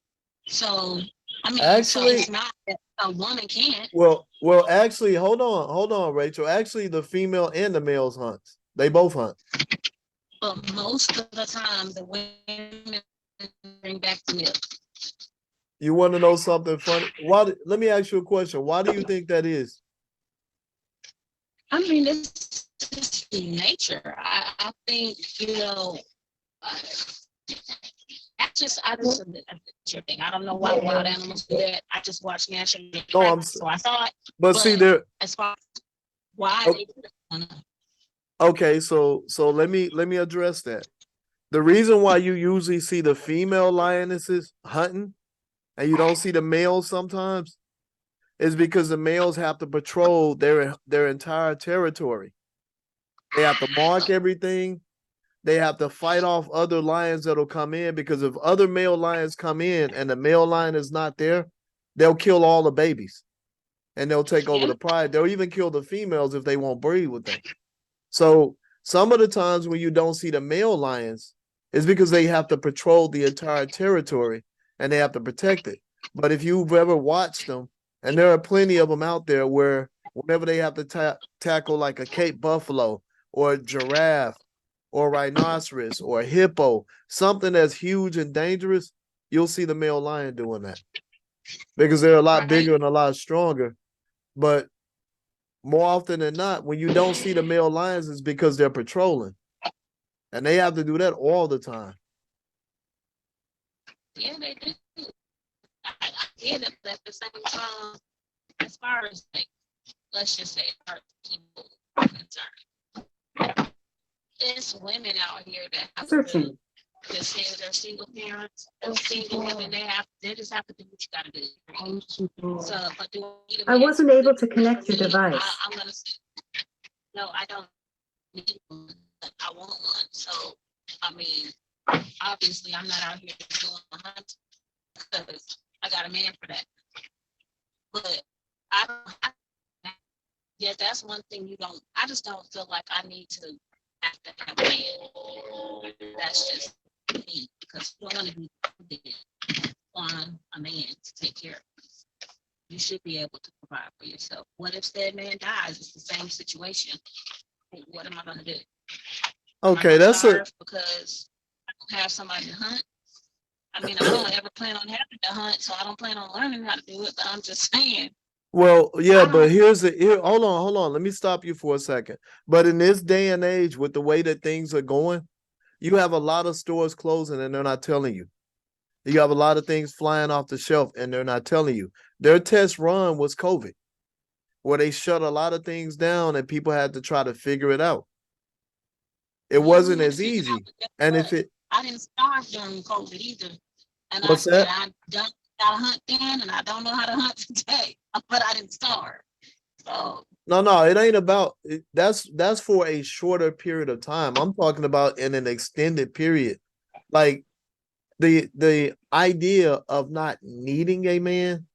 So I mean, so Actually, it's not that a woman can't, well, actually, hold on, Rachel. Actually, the female and the males hunt. They both hunt. but most of the time the women bring back the milk. You want to know something funny? Let me ask you a question. Why do you think that is? I mean, it's just nature. I think, I, I just a nature thing. I don't know why wild animals do that. I just watch National No, Geographic, so I thought. but see But there. as far as why Oh, they do it, I don't know. okay, so let me address that. The reason why you usually see the female lionesses hunting and you don't see the males sometimes is because the males have to patrol their entire territory. They have to mark everything. They have to fight off other lions that'll come in because if other male lions come in and the male lion is not there, they'll kill all the babies and they'll take over Yeah. the pride. They'll even kill the females if they won't breed with them. So some of the times when you don't see the male lions is because they have to patrol the entire territory and they have to protect it. But if you've ever watched them, and there are plenty of them out there where whenever they have to tackle like a Cape buffalo or a giraffe or a rhinoceros or a hippo, something that's huge and dangerous, you'll see the male lion doing that because they're a lot Right. bigger and a lot stronger. But more often than not, when you don't see the male lions, it's because they're patrolling, and they have to do that all the time. Yeah, they do. I get it, but at the same time, as far as like, let's just say, our people are concerned, there's women out here that have to just say they're single parents. Those single women, they just have to do what you got to do. So, but do I need a I man wasn't to able do to it connect for your me? device. I'm gonna say no. I don't need one. But I want one. So, I mean, obviously, I'm not out here doing a hunt because I got a man for that. But I don't. Yeah, that's one thing you don't. I just don't feel like I need to have to have a man. That's just me because you don't want to be dependent on a man to take care of you. You should be able to provide for yourself. What if that man dies? It's the same situation. What am I going to do? Am I Okay, going to that's a starve because I don't have somebody to hunt? I mean, I don't ever plan on having to hunt, so I don't plan on learning how to do it. But I'm just saying, well, yeah, I but don't. here. Hold on. Let me stop you for a second. But in this day and age, with the way that things are going, you have a lot of stores closing and they're not telling you. You have a lot of things flying off the shelf and they're not telling you. Their test run was COVID, where they shut a lot of things down and people had to try to figure it out. It Yeah, we wasn't had to as figure it out. easy. But guess And if what? it, I didn't starve during COVID either. And what's that? I don't know how to hunt then, and I don't know how to hunt today. But I didn't starve. So No, it ain't about that's for a shorter period of time. I'm talking about in an extended period. Like the idea of not needing a man,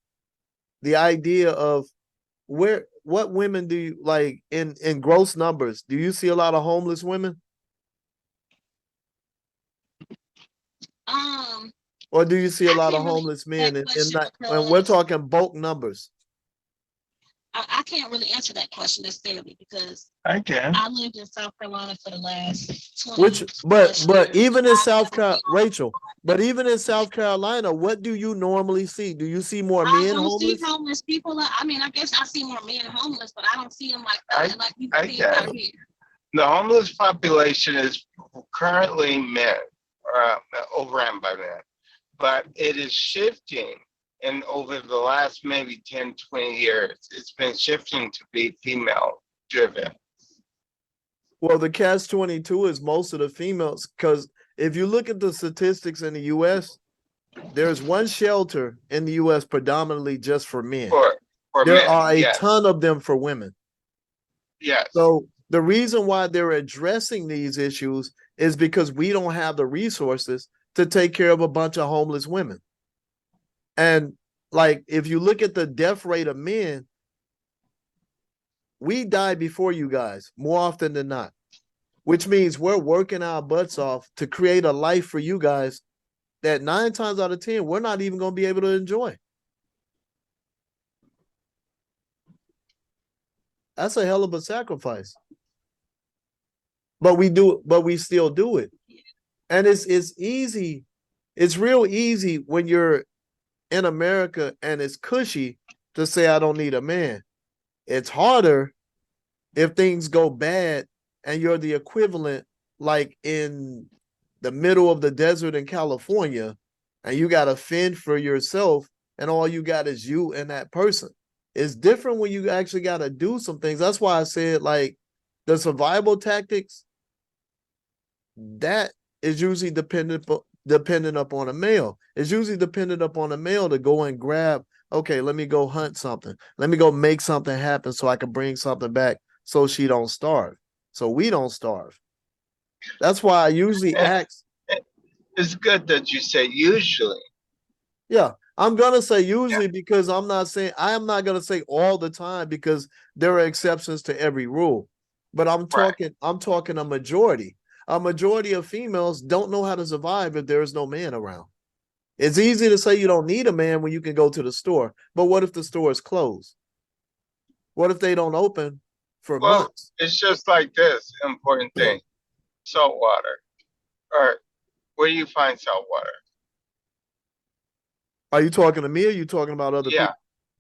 the idea of what women do you like in gross numbers? Do you see a lot of homeless women, Um, or do you see a I lot of can't really homeless answer men? that And question not when we're because talking bulk numbers. I can't really answer that question necessarily because I can. I lived in South Carolina for the last 20 Which, plus but years. even in Rachel, but even in South Carolina, what do you normally see? Do you see more I men don't see homeless? homeless people. I mean, I guess I see more men homeless, but I don't see them like I- that, like you I see get out it. here. The homeless population is currently men, overrun by men, but it is shifting. And over the last maybe 10, 20 years, it's been shifting to be female driven. Well, the catch 22 is most of the females, because if you look at the statistics in the US, there's one shelter in the US predominantly just for men. For There men, are a yes, ton of them for women. yes. So the reason why they're addressing these issues is because we don't have the resources to take care of a bunch of homeless women. And like, if you look at the death rate of men, we die before you guys more often than not, which means we're working our butts off to create a life for you guys that 9 times out of 10, we're not even going to be able to enjoy. That's a hell of a sacrifice. But we still do it. And it's easy. It's real easy when you're in America and it's cushy to say, I don't need a man. It's harder if things go bad and you're the equivalent, like in the middle of the desert in California, and you got to fend for yourself, and all you got is you and that person. It's different when you actually got to do some things. That's why I said, like, the survival tactics, that is usually dependent upon a male. It's usually dependent upon a male to go and grab, okay, let me go hunt something. Let me go make something happen so I can bring something back so she don't starve. So we don't starve. That's why I usually ask. It's good that you say usually. Yeah, I'm gonna say Yeah, usually because I'm not gonna say all the time because there are exceptions to every rule. But right. I'm talking a majority. A majority of females don't know how to survive if there is no man around. It's easy to say you don't need a man when you can go to the store, but what if the store is closed? What if they don't open for Well, months? it's just like this important thing: salt water. Or where do you find salt water? Are you talking to me or are you talking about other Yeah,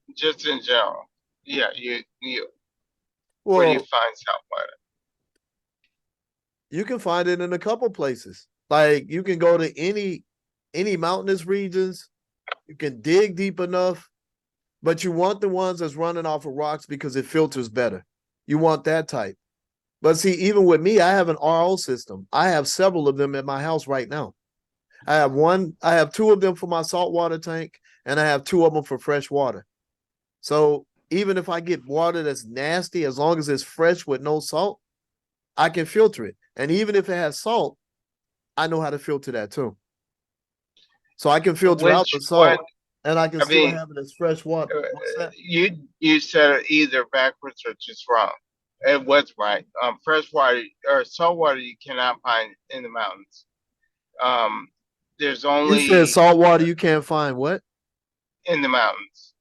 people? just in general. Yeah, you. Where do you Well, find salt water? you can find it in a couple places. Like you can go to any mountainous regions. You can dig deep enough, but you want the ones that's running off of rocks because it filters better. You want that type. But see, even with me, I have an RO system. I have several of them at my house right now. I have two of them for my saltwater tank, and I have two of them for fresh water. So even if I get water that's nasty, as long as it's fresh with no salt, I can filter it. And even if it has salt, I know how to filter that too. So I can filter out Which the one? salt and I can I still mean, have it as fresh water. What's that? you said it either backwards or just wrong. It was right. Fresh water or salt water you cannot find in the mountains. Um, there's You said only salt water you can't find what? in the mountains.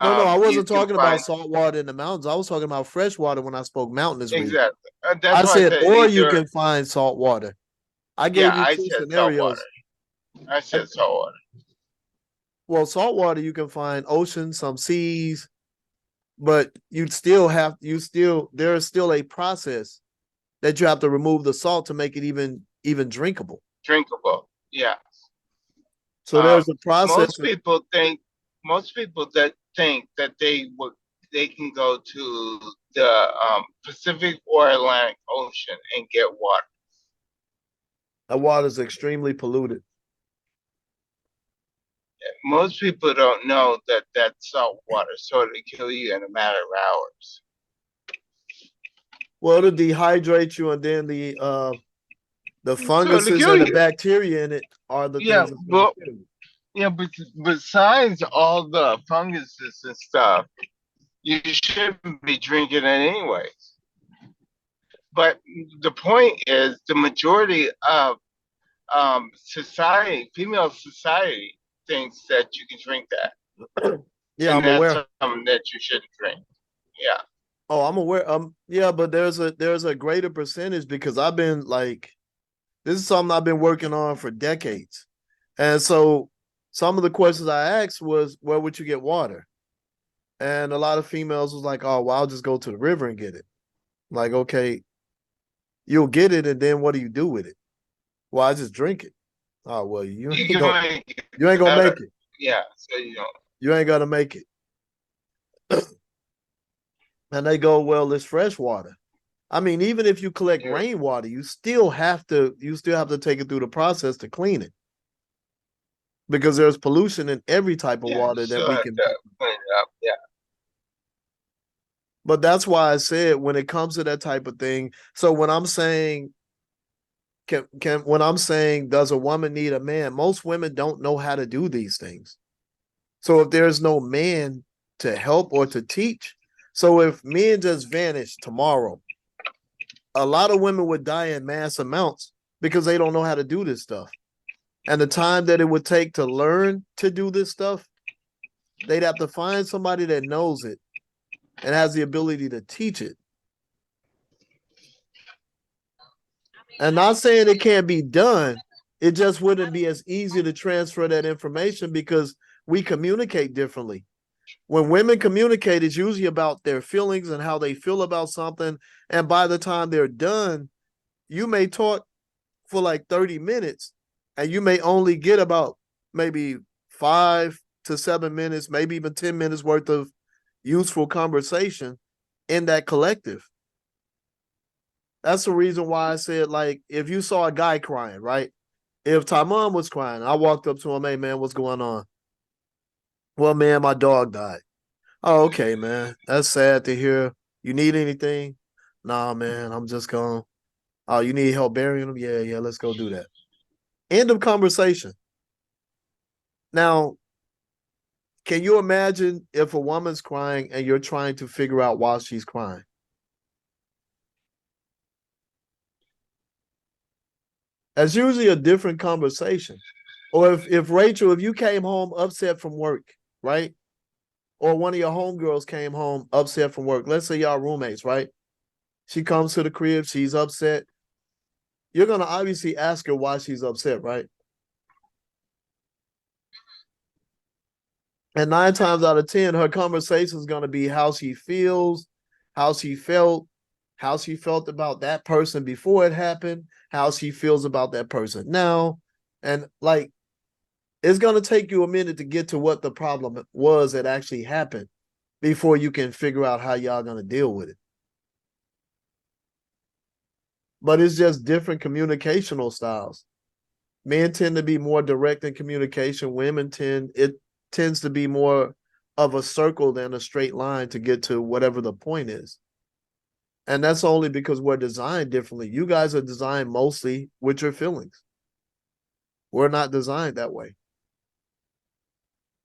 No, I You wasn't can talking about find salt water in the mountains. I was talking about fresh water when I spoke mountainous region. exactly. That's I why I said, said or you either. can find salt water. I Yeah, gave you I two said salt water. scenarios. I I, said salt water. well, salt water you can find oceans, some seas, but there is still a process that you have to remove the salt to make it even drinkable. Drinkable. Yeah. So Um, there's a process. most people think that they can go to the Pacific or Atlantic Ocean and get water. That water is extremely polluted. Most people don't know that that's salt water, so it'll kill you in a matter of hours. Well, it'll dehydrate you, and then The So the funguses and the curious, bacteria in it are the yeah, things that's going to but kill you. yeah, but besides all the funguses and stuff, you shouldn't be drinking it anyway. But the point is, the majority of society, female society, thinks that you can drink that, Yeah, and I'm that's aware. something that you shouldn't drink. Yeah, Oh, I'm aware. Yeah, but there's a greater percentage because I've been like, this is something I've been working on for decades. And so some of the questions I asked was, where would you get water? And a lot of females was like, oh, well, I'll just go to the river and get it. Like, okay, you'll get it, and then what do you do with it? Well, I just drink it. Oh, well, you can make it you ain't gonna better. make it. Yeah, so you know, You ain't gonna make it. And they go, well, it's fresh water. I mean, even if you collect yeah, rainwater, you still have to take it through the process to clean it because there's pollution in every type of yeah, you water that still we have can. to clean it up. Yeah, But that's why I said when it comes to that type of thing. So when I'm saying can when I'm saying does a woman need a man? Most women don't know how to do these things. So if there's no man to help or to teach, so if men just vanish tomorrow, a lot of women would die in mass amounts because they don't know how to do this stuff. And the time that it would take to learn to do this stuff, they'd have to find somebody that knows it and has the ability to teach it. I mean, And I not saying it understand. can't be done, it just wouldn't be as easy to transfer that information because we communicate differently. When women communicate, it's usually about their feelings and how they feel about something. And by the time they're done, you may talk for like 30 minutes and you may only get about maybe 5 to 7 minutes, maybe even 10 minutes worth of useful conversation in that collective. That's the reason why I said, like, if you saw a guy crying, right? If Tamon was crying, I walked up to him, hey, man, what's going on? Well, man, my dog died. Oh, okay, man. That's sad to hear. You need anything? Nah, man, I'm just going. Oh, you need help burying him? Yeah, yeah, let's go do that. End of conversation. Now, can you imagine if a woman's crying and you're trying to figure out why she's crying? That's usually a different conversation. Or if Rachel, if you came home upset from work, right? Or one of your homegirls came home upset from work. Let's say y'all roommates, right? She comes to the crib, she's upset. You're gonna obviously ask her why she's upset, right? And 9 times out of 10, her conversation is gonna be how she feels, how she felt, how she felt about that person before it happened, how she feels about that person now. And like it's gonna take you a minute to get to what the problem was that actually happened before you can figure out how y'all gonna deal with it. But it's just different communicational styles. Men tend to be more direct in communication. It tends to be more of a circle than a straight line to get to whatever the point is. And that's only because we're designed differently. You guys are designed mostly with your feelings. We're not designed that way.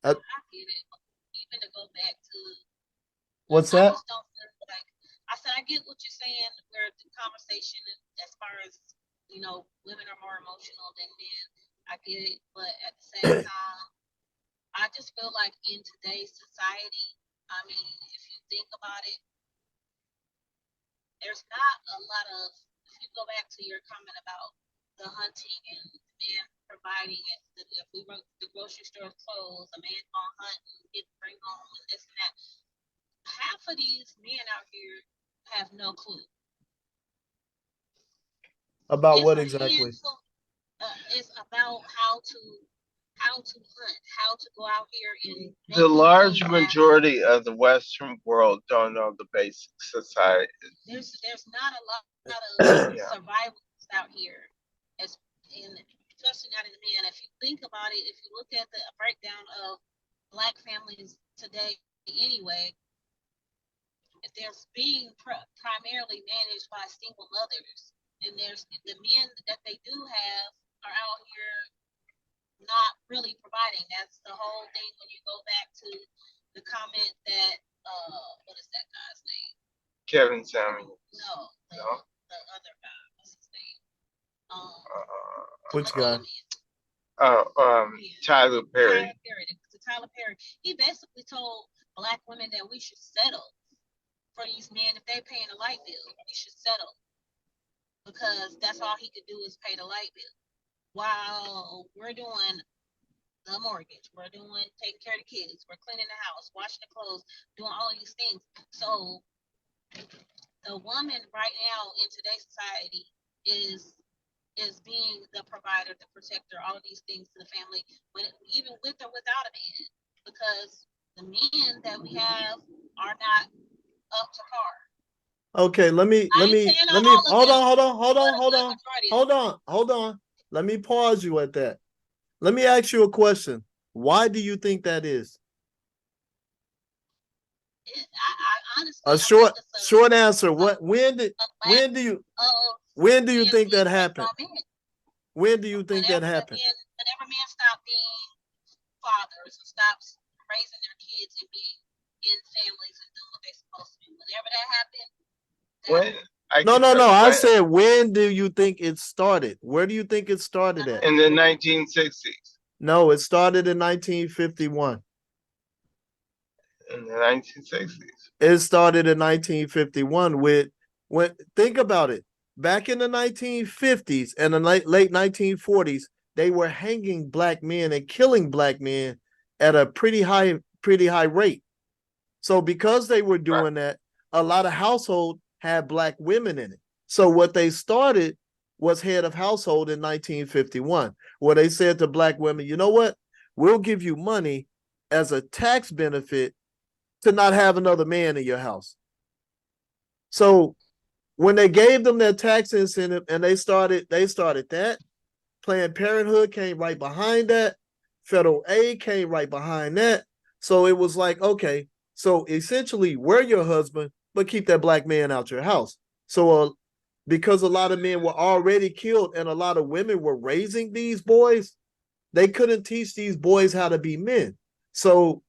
Uh, I get it. Even to go back to, what's I that? just don't feel like, I said, I get what you're saying, where the conversation, as far as, women are more emotional than men. I get it. But at the same time, I just feel like in today's society, I mean, if you think about it, there's not a lot of, if you go back to your comment about the hunting and men providing it, if we were the grocery store closed, a man gonna hunt and get bring home and this and that. Half of these men out here have no clue. About It's what a exactly? handful. It's about how to hunt, how to go out here and the make a large killing happen. majority of the Western world don't know the basic society. There's not a lot of Yeah, survivors out here, as in especially not in the men. If you think about it, if you look at the breakdown of black families today, anyway, they're being primarily managed by single mothers, And there's the men that they do have are out here not really providing. That's the whole thing when you go back to the comment that what is that guy's name? Kevin Samuels. No, No? the other guy. What's his name? Which guy? Tyler Perry. Tyler Perry. Tyler Perry. He basically told black women that we should settle for these men. If they paying a light bill, we should settle because that's all he could do is pay the light bill. While we're doing the mortgage, we're doing taking care of the kids, we're cleaning the house, washing the clothes, doing all of these things. So the woman right now in today's society is being the provider, the protector, all of these things to the family, when even with or without a man, because the men that we have are not up to par. Okay, let me I ain't saying hold all of on, them, hold but on, a hold good on, majority of hold on, hold on. Let me pause you at that. Let me ask you a question. Why do you think that is? I honestly, A I short think it's short answer. When do when you think that happened? men. When do you think that Whenever happened? whenever men stop being fathers and stops raising their kids and being in families and doing what they're supposed to do, whenever that happened, No. I said, when do you think it started? Where do you think it started at? In the 1960s. No, it started in 1951. In the 1960s. It started in 1951 think about it. Back in the 1950s and the late 1940s, they were hanging black men and killing black men at a pretty high rate. So because they were doing that, a lot of households had black women in it. So what they started was head of household in 1951, where they said to black women, you know what? We'll give you money as a tax benefit to not have another man in your house. So when they gave them their tax incentive and they started that, Planned Parenthood came right behind that, federal aid came right behind that. So it was like, okay, so essentially we're your husband, but keep that black man out your house. So because a lot of men were already killed and a lot of women were raising these boys, they couldn't teach these boys how to be men. So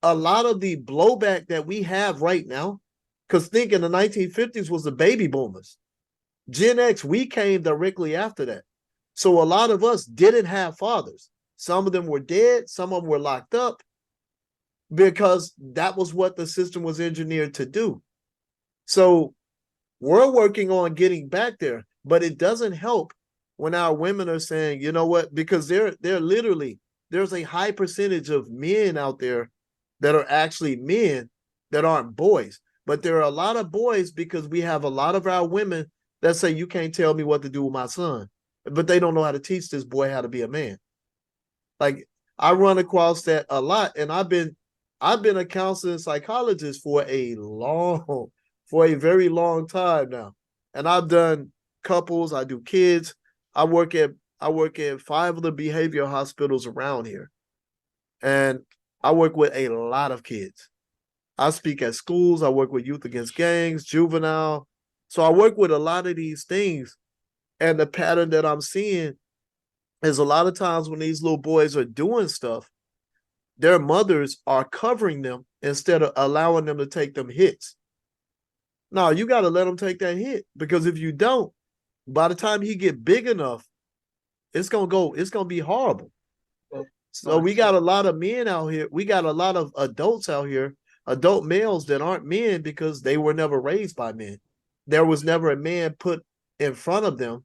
a lot of the blowback that we have right now, because think in the 1950s was the baby boomers. Gen X, we came directly after that. So a lot of us didn't have fathers. Some of them were dead, some of them were locked up because that was what the system was engineered to do. So we're working on getting back there, but it doesn't help when our women are saying, you know what, because they're literally, there's a high percentage of men out there that are actually men that aren't boys. But there are a lot of boys because we have a lot of our women that say, you can't tell me what to do with my son. But they don't know how to teach this boy how to be a man. Like I run across that a lot. And I've been a counseling psychologist for a very long time now. And I've done couples, I do kids. I work at 5 of the behavioral hospitals around here. And I work with a lot of kids. I speak at schools. I work with youth against gangs, juvenile. So I work with a lot of these things. And the pattern that I'm seeing is a lot of times when these little boys are doing stuff, their mothers are covering them instead of allowing them to take them hits. No, you got to let them take that hit, because if you don't, by the time he get big enough, it's gonna be horrible. So we got a lot of men out here. We got a lot of adults out here, adult males that aren't men because they were never raised by men. There was never a man put in front of them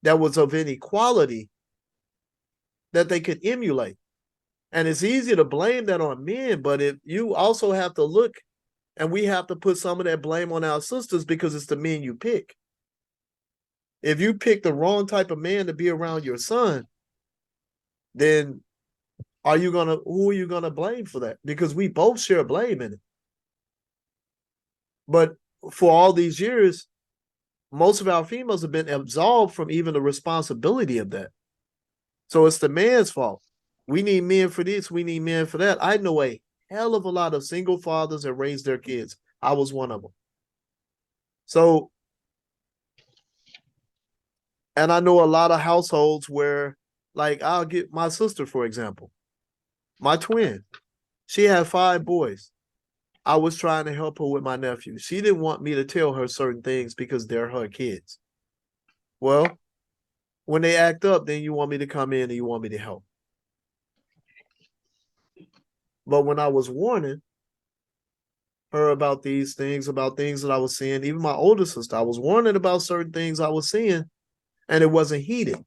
that was of any quality that they could emulate. And it's easy to blame that on men, but if you also have to look, and we have to put some of that blame on our sisters because it's the men you pick. If you pick the wrong type of man to be around your son, then who are you gonna blame for that? Because we both share blame in it. But for all these years, most of our females have been absolved from even the responsibility of that. So it's the man's fault. We need men for this, we need men for that. I know a hell of a lot of single fathers that raised their kids. I was one of them. So And I know a lot of households where, like, I'll get my sister, for example, my twin. She had 5 boys. I was trying to help her with my nephew. She didn't want me to tell her certain things because they're her kids. Well, when they act up, then you want me to come in and you want me to help. But when I was warning her about these things, about things that I was seeing, even my older sister, I was warning about certain things I was seeing, and it wasn't heeded.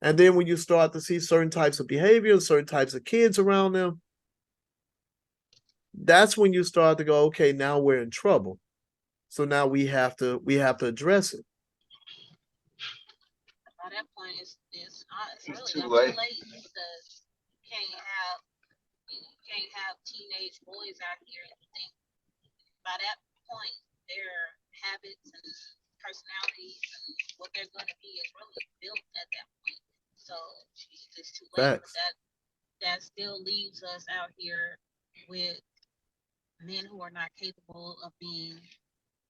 And then when you start to see certain types of behavior, certain types of kids around them, that's when you start to go, okay, now we're in trouble. So now we have to address it. By that point, it's It's really too not too late. late because you can't have teenage boys out here and think by that point their habits and personalities and what they're going to be is really built at that point. So it's too late. But Facts. that still leaves us out here with men who are not capable of being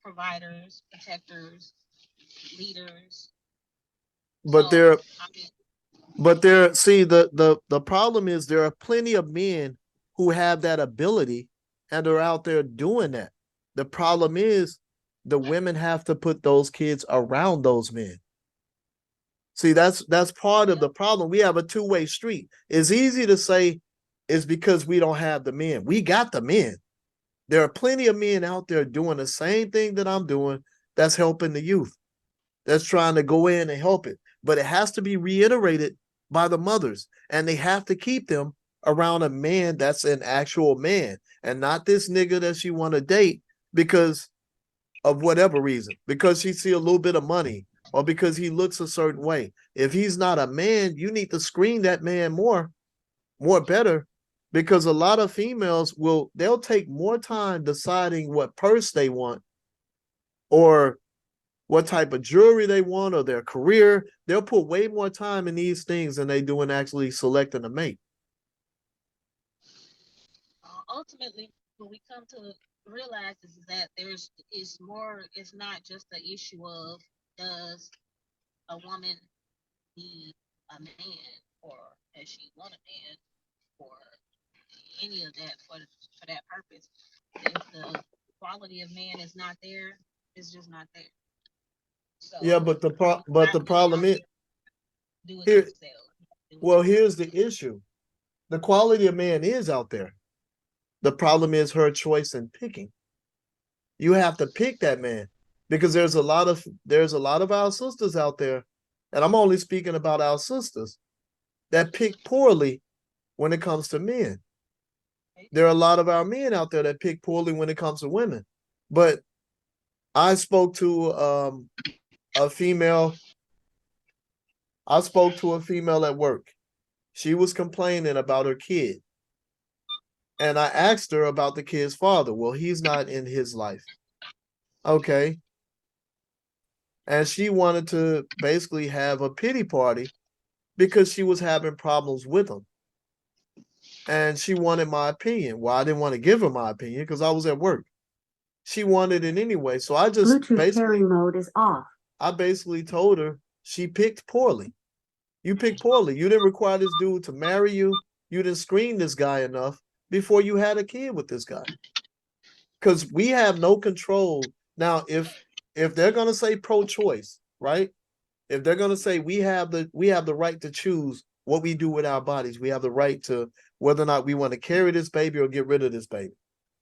providers, protectors, leaders. But So there, I mean, see, the problem is there are plenty of men who have that ability and are out there doing that. The problem is the women have to put those kids around those men. See, that's part of the problem. We have a two-way street. It's easy to say it's because we don't have the men. We got the men. There are plenty of men out there doing the same thing that I'm doing that's helping the youth. That's trying to go in and help it. But it has to be reiterated by the mothers, and they have to keep them around a man that's an actual man and not this nigga that she want to date because of whatever reason, because she see a little bit of money or because he looks a certain way. If he's not a man, you need to screen that man more better, because a lot of females they'll take more time deciding what purse they want or what type of jewelry they want or their career. They'll put way more time in these things than they do in actually selecting a mate. ultimately, what we come to realize is that it's not just the issue of does a woman need a man or does she want a man or any of that for that purpose. If the quality of man is not there, it's just not there. So Yeah, but the not really problem out is do it here. themselves. Do Well, it here's the issue: the quality of man is out there. The problem is her choice in picking. You have to pick that man, because there's a lot of our sisters out there, and I'm only speaking about our sisters, that pick poorly when it comes to men. There are a lot of our men out there that pick poorly when it comes to women. But I spoke to a female. I spoke to a female at work. She was complaining about her kid. And I asked her about the kid's father. Well, he's not in his life. Okay. And she wanted to basically have a pity party because she was having problems with him. And she wanted my opinion. Well, I didn't want to give her my opinion because I was at work. She wanted it anyway. So I just Bluetooth pairing mode is off. I basically told her she picked poorly. You picked poorly. You didn't require this dude to marry you. You didn't screen this guy enough before you had a kid with this guy. Because we have no control. Now, if they're gonna say pro-choice, right? If they're gonna say we have the right to choose what we do with our bodies, we have the right to whether or not we want to carry this baby or get rid of this baby.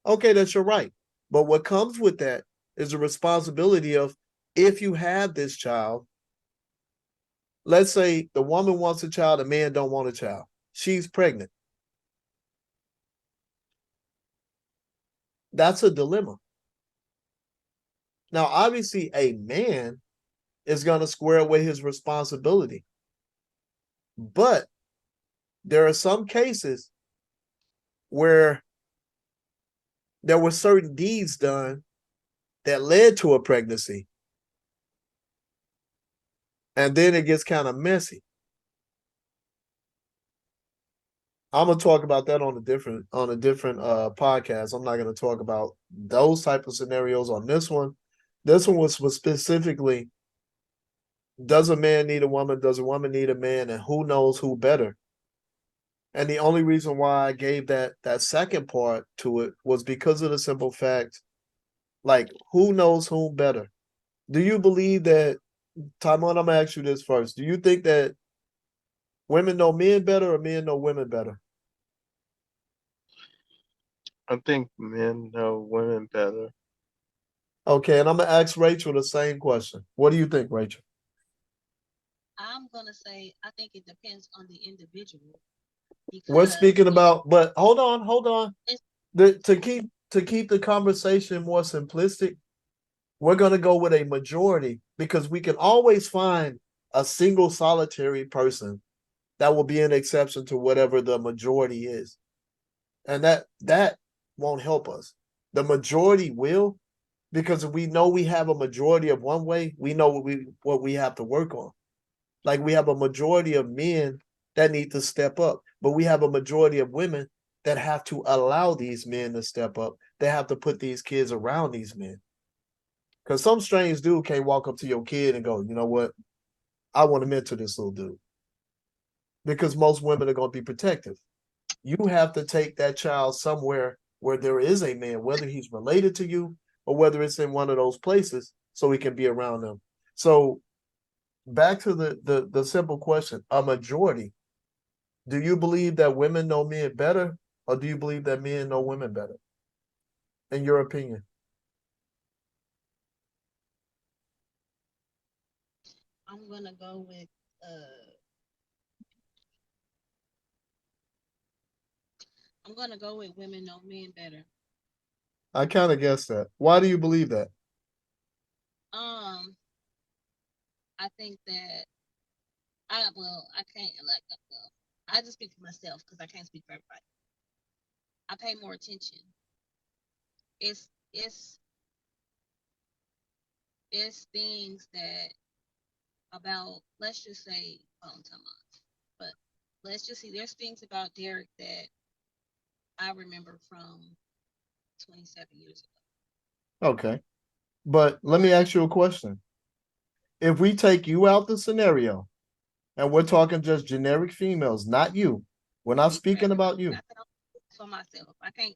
Okay, that's your right. But what comes with that is the responsibility of, if you have this child, let's say the woman wants a child, the man don't want a child. She's pregnant. That's a dilemma. Now, obviously, a man is going to square away his responsibility. But there are some cases where there were certain deeds done that led to a pregnancy. And then it gets kind of messy. I'm gonna talk about that on a different podcast. I'm not gonna talk about those type of scenarios on this one. This one was specifically Does a man need a woman? Does a woman need a man? And who knows who better? And the only reason why I gave that second part to it was because of the simple fact, like, who knows whom better? Do you believe that, Timon, I'm gonna ask you this first. Do you think that women know men better or men know women better? I think men know women better. Okay, and I'm gonna ask Rachel the same question. What do you think, Rachel? I'm gonna say, I think it depends on the individual. We're Because speaking about, but hold on. it's, To keep the conversation more simplistic, we're gonna go with a majority because we can always find a single solitary person that will be an exception to whatever the majority is. And that won't help us. The majority will, because if we know we have a majority of one way, we know what we have to work on. Like we have a majority of men that need to step up, but we have a majority of women that have to allow these men to step up. They have to put these kids around these men. Because some strange dude can't walk up to your kid and go, you know what? I want to mentor this little dude. Because most women are going to be protective. You have to take that child somewhere where there is a man, whether he's related to you or whether it's in one of those places, so he can be around them. So back to the simple question: a majority. Do you believe that women know men better, or do you believe that men know women better? In your opinion, I'm gonna go with I'm gonna go with women know men better. I kind of guess that. Why do you believe that? Um, I think that I can't I just speak for myself because I can't speak for everybody. I pay more attention. It's it's things that about, let's just say, time out, but let's just see, there's things about Derek that I remember from 27 years ago. Okay, but let me ask you a question. If we take you out the scenario and we're talking just generic females, not you, we're not speaking about you. For myself, I can't.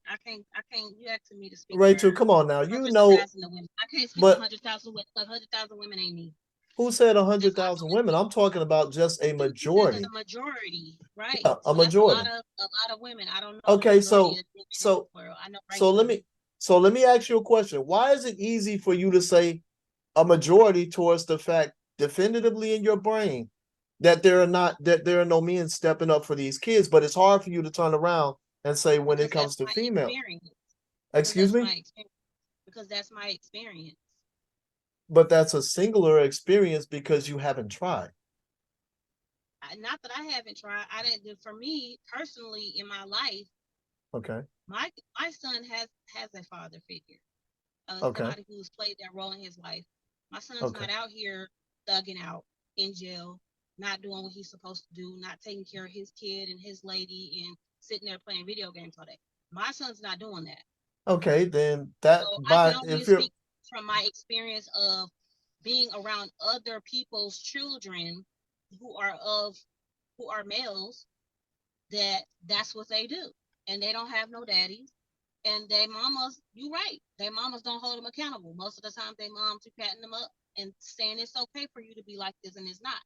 You asking me to speak for Rachel, come on now. You hundreds of know, thousands of women. I can't speak for but 100,000 women. 100,000 women ain't me. who said Just I 100,000 women? I'm talking about just a you said that majority. a majority, right? Yeah, a So that's majority. a lot of women. I don't know the Okay, majority so of women in this so world. I know so let Rachel. me so let me ask you a question. Why is it easy for you to say a majority towards the fact definitively in your brain that there are no men stepping up for these kids, but it's hard for you to turn around and say when it Because comes that's to my female. experience. Because Excuse that's me? my experience. Because that's my experience. But that's a singular experience because you haven't tried. Not that I haven't tried. I didn't. For me personally, in my life, Okay. my my son has a father figure. Okay. Somebody who's played that role in his life. My son's Okay. not out here thugging out in jail, not doing what he's supposed to do, not taking care of his kid and his lady, and sitting there playing video games all day. My son's not doing that. Okay, then that So I can by only if you're speak from my experience of being around other people's children who are of who are males, that's what they do, and they don't have no daddies, and they mamas, you right, they mamas don't hold them accountable most of the time. They moms are patting them up and saying it's okay for you to be like this, and it's not.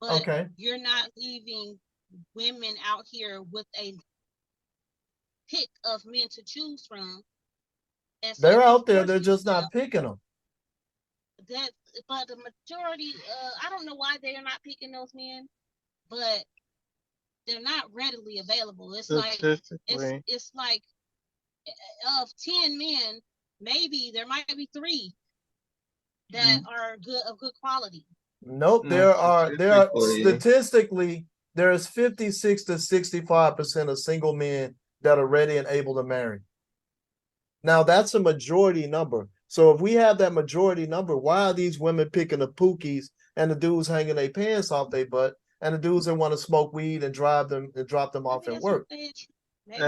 But okay. you're not leaving women out here with a pick of men to choose from and say They're be out there, they're forcing just yourself. not picking them. That but the majority, I don't know why they're not picking those men, but they're not readily available. Statistically, It's like of 10 men, maybe there might be 3 that are good of good quality. Nope, no, there are statistically, statistically there's 56 to 65% of single men that are ready and able to marry. Now that's a majority number. So if we have that majority number, why are these women picking the pookies and the dudes hanging their pants off their butt and the dudes that want to smoke weed and drive them and drop them off Maybe at that's what work? they maybe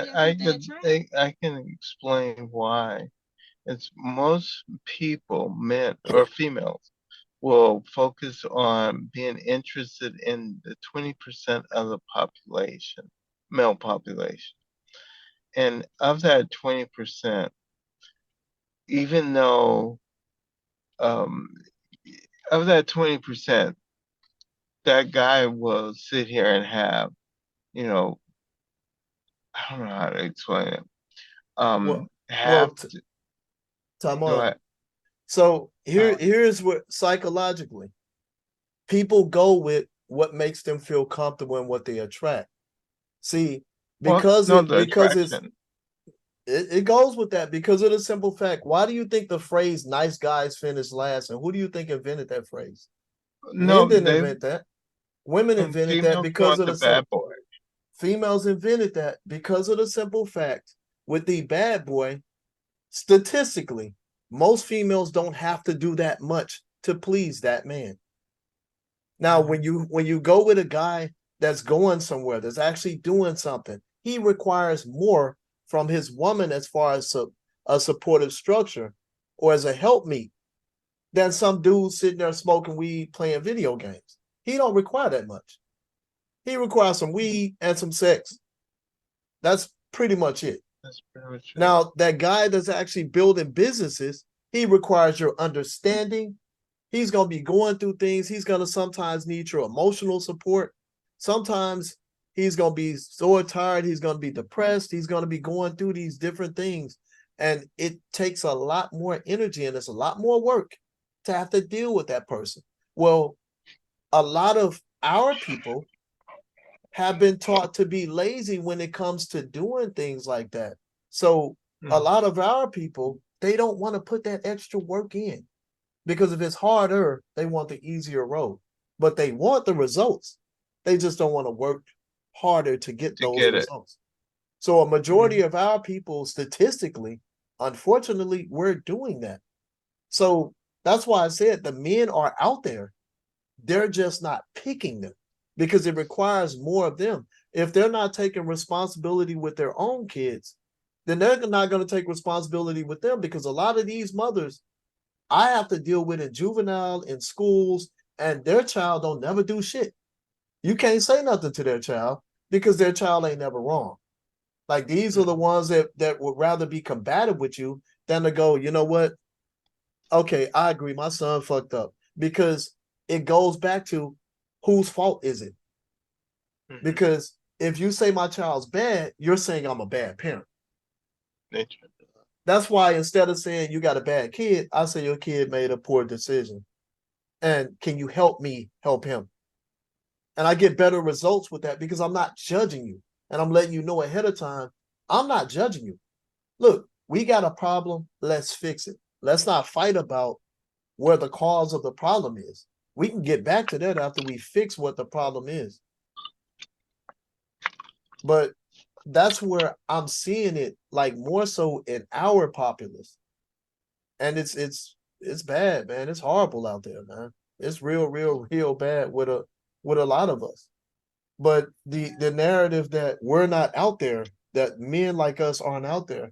that's what they try. I can explain why. It's most people, men or females, will focus on being interested in the 20% of the population, male population. And of that 20%, even though um, of that 20%, that guy will sit here and have, you know, I don't know how to explain it. Well, well, Have to, time go on. ahead. So Uh, here's what psychologically people go with what makes them feel comfortable and what they attract. See, well, because no, it the because it's attraction. it goes with that because of the simple fact. Why do you think the phrase nice guys finish last? And who do you think invented that phrase? Men No, didn't they invent that. Women and invented that females because want of the the simple bad boy. females invented that because of the simple fact with the bad boy, statistically, most females don't have to do that much to please that man. Now, when you go with a guy that's going somewhere, that's actually doing something, he requires more from his woman as far as a supportive structure or as a helpmeet than some dude sitting there smoking weed, playing video games. He don't require that much. He requires some weed and some sex. That's pretty much it. That's pretty much it. Now, that guy that's actually building businesses, he requires your understanding. He's going to be going through things. He's going to sometimes need your emotional support. Sometimes he's going to be so tired. He's going to be depressed. He's going to be going through these different things. And it takes a lot more energy and it's a lot more work to have to deal with that person. Well, a lot of our people have been taught to be lazy when it comes to doing things like that. So a Mm. lot of our people, they don't want to put that extra work in because if it's harder, they want the easier road, but they want the results. They just don't want to work harder to get To those get it. results. So a majority Mhm. of our people, statistically, unfortunately, we're doing that. So that's why I said the men are out there. They're just not picking them because it requires more of them. If they're not taking responsibility with their own kids, then they're not going to take responsibility with them because a lot of these mothers I have to deal with in juvenile, in schools, and their child don't never do shit. You can't say nothing to their child because their child ain't never wrong. Like these are the Mhm. ones that would rather be combative with you than to go, you know what? Okay, I agree. My son fucked up because it goes back to whose fault is it? Mhm. Because if you say my child's bad, you're saying I'm a bad parent. Nature. That's why instead of saying you got a bad kid, I say your kid made a poor decision. And can you help me help him? And I get better results with that because I'm not judging you. And I'm letting you know ahead of time, I'm not judging you. Look, we got a problem. Let's fix it. Let's not fight about where the cause of the problem is. We can get back to that after we fix what the problem is. But that's where I'm seeing it like more so in our populace. And it's bad, man. It's horrible out there, man. It's real bad with a lot of us. But the narrative that we're not out there, that men like us aren't out there,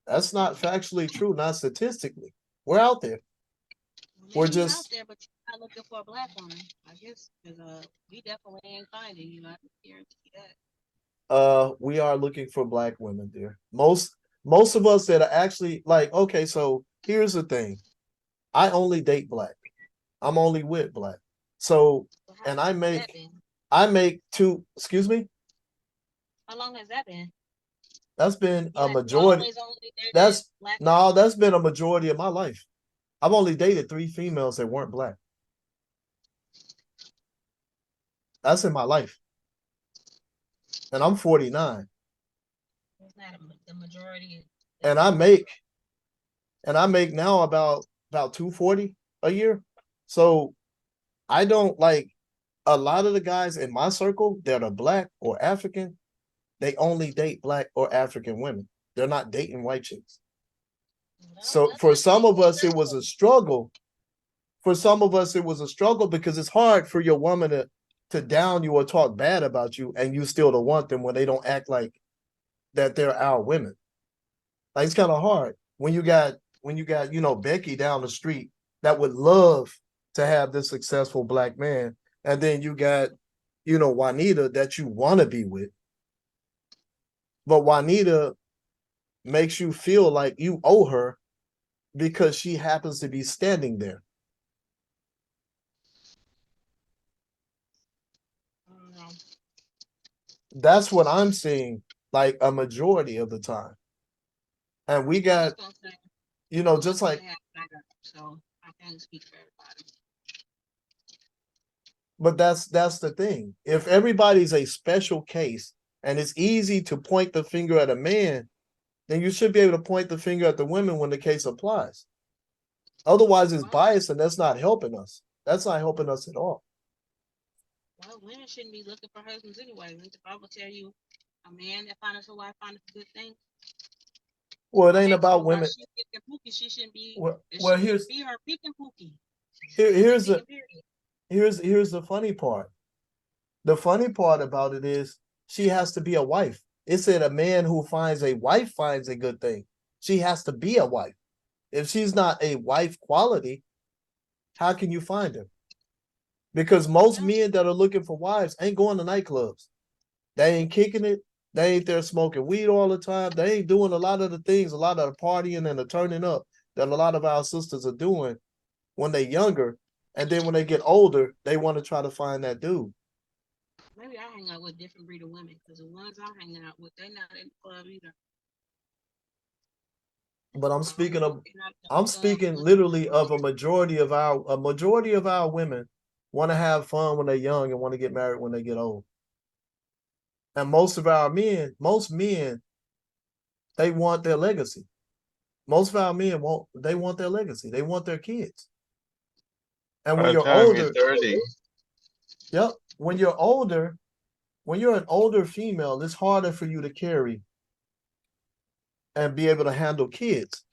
that's not factually true, not statistically. We're out there. Yeah, We're you out just there, but you're not looking for a black woman, I guess, because we definitely ain't finding you. I can guarantee that. we are looking for black women, dear. Most of us that are actually like, okay, so here's the thing. I only date black. I'm only with black. So So how and long has that been? I make two, excuse me, How long has that been? that's been You a have majority. always only dated That's black women. no, that's been a majority of my life. I've only dated 3 females that weren't black. That's in my life. And I'm 49. It's not the majority. And That's I not. make now about 240 a year. So I don't like a lot of the guys in my circle that are black or African, they only date black or African women. They're not dating white chicks. Well, So that's for not some of us, it was successful. a struggle. For some of us, it was a struggle because it's hard for your woman to down you or talk bad about you, and you still to want them when they don't act like that they're our women. Like it's kind of hard when you got Becky down the street that would love to have this successful black man. And then you got, Juanita that you want to be with. But Juanita makes you feel like you owe her because she happens to be standing there. I don't know. That's what I'm seeing, like a majority of the time. And we I'm got, just gonna say, just like, I got it, so I can't speak for everybody. but that's the thing. If everybody's a special case and it's easy to point the finger at a man, then you should be able to point the finger at the women when the case applies. Otherwise, it's Well, biased and that's not helping us. That's not helping us at all. well, women shouldn't be looking for husbands anyway. The Bible tell you, a man that findeth a wife findeth a good thing. Well, it ain't Ask about her why women. she picking Pookie. She shouldn't be. Well, It well, shouldn't be her picking Pookie. here's the Period. here's the funny part. The funny part about it is she has to be a wife. It said a man who finds a wife finds a good thing. She has to be a wife. If she's not a wife quality, how can you find her? Because most Yeah. men that are looking for wives ain't going to nightclubs. They ain't kicking it. They ain't there smoking weed all the time. They ain't doing a lot of the things, a lot of the partying and the turning up that a lot of our sisters are doing when they're younger. And then when they get older, they want to try to find that dude. Maybe I hang out with different breed of women because the ones I'm hanging out with, they're not in the club either. But I'm speaking of They're not in I'm the club speaking looking literally for of a majority of our women want to have fun when they're young and want to get married when they get old. And most men, they want their legacy. Most of our men want their legacy. They want their kids. And By when the you're time you're older, 30, yep, when you're an older female, it's harder for you to carry and be able to handle kids.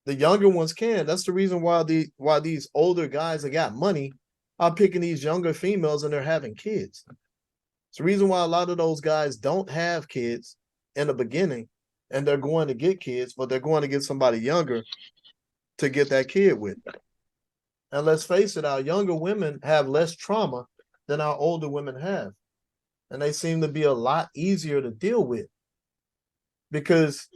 The younger ones can. That's the reason why these older guys that got money are picking these younger females and they're having kids. It's the reason why a lot of those guys don't have kids in the beginning and they're going to get kids, but they're going to get somebody younger to get that kid with. And let's face it, our younger women have less trauma than our older women have. And they seem to be a lot easier to deal with. Because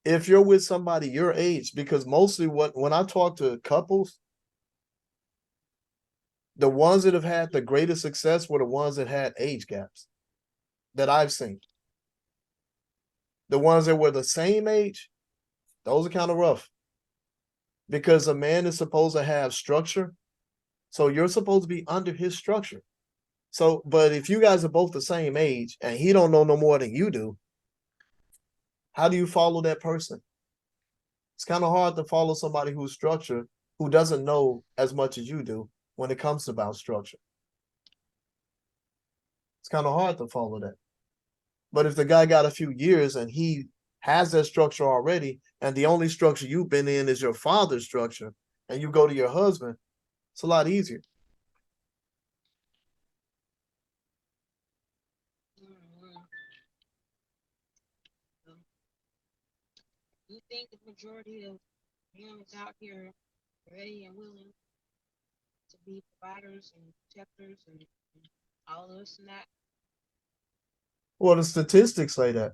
if you're with somebody your age, because mostly when I talk to couples, the ones that have had the greatest success were the ones that had age gaps that I've seen. The ones that were the same age, those are kind of rough. Because a man is supposed to have structure. So you're supposed to be under his structure. So, but if you guys are both the same age and he don't know no more than you do, how do you follow that person? It's kind of hard to follow somebody who's structured, who doesn't know as much as you do when it comes about structure. It's kind of hard to follow that. But if the guy got a few years and he has that structure already, and the only structure you've been in is your father's structure, and you go to your husband, it's a lot easier. Mhm. You think the majority of men is out here ready and willing to be providers and protectors and all this and that? Well, the statistics say that.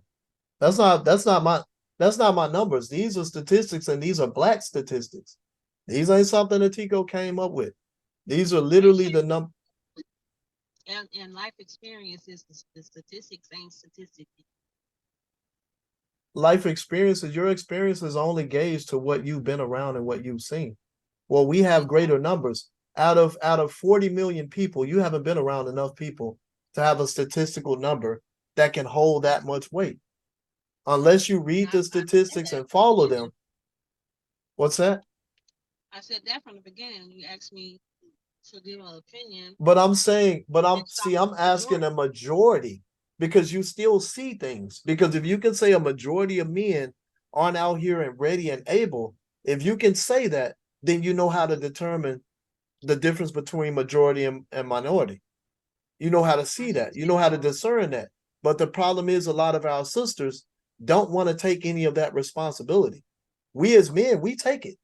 That's not my numbers. These are statistics and these are black statistics. These ain't something that Tico came up with. These are literally the number. And life experiences, the statistics ain't statistics. Life experiences, your experience is only gauged to what you've been around and what you've seen. Well, we have greater numbers. Out of 40 million people, you haven't been around enough people to have a statistical number that can hold that much weight. Unless you read the statistics and follow them. What's that? I said that from the beginning. You asked me to give an opinion. But I'm asking a majority because you still see things. Because if you can say a majority of men aren't out here and ready and able, if you can say that, then you know how to determine the difference between majority and minority. You know how to see that. You know how to discern that. But the problem is a lot of our sisters don't want to take any of that responsibility. We as men, we take it.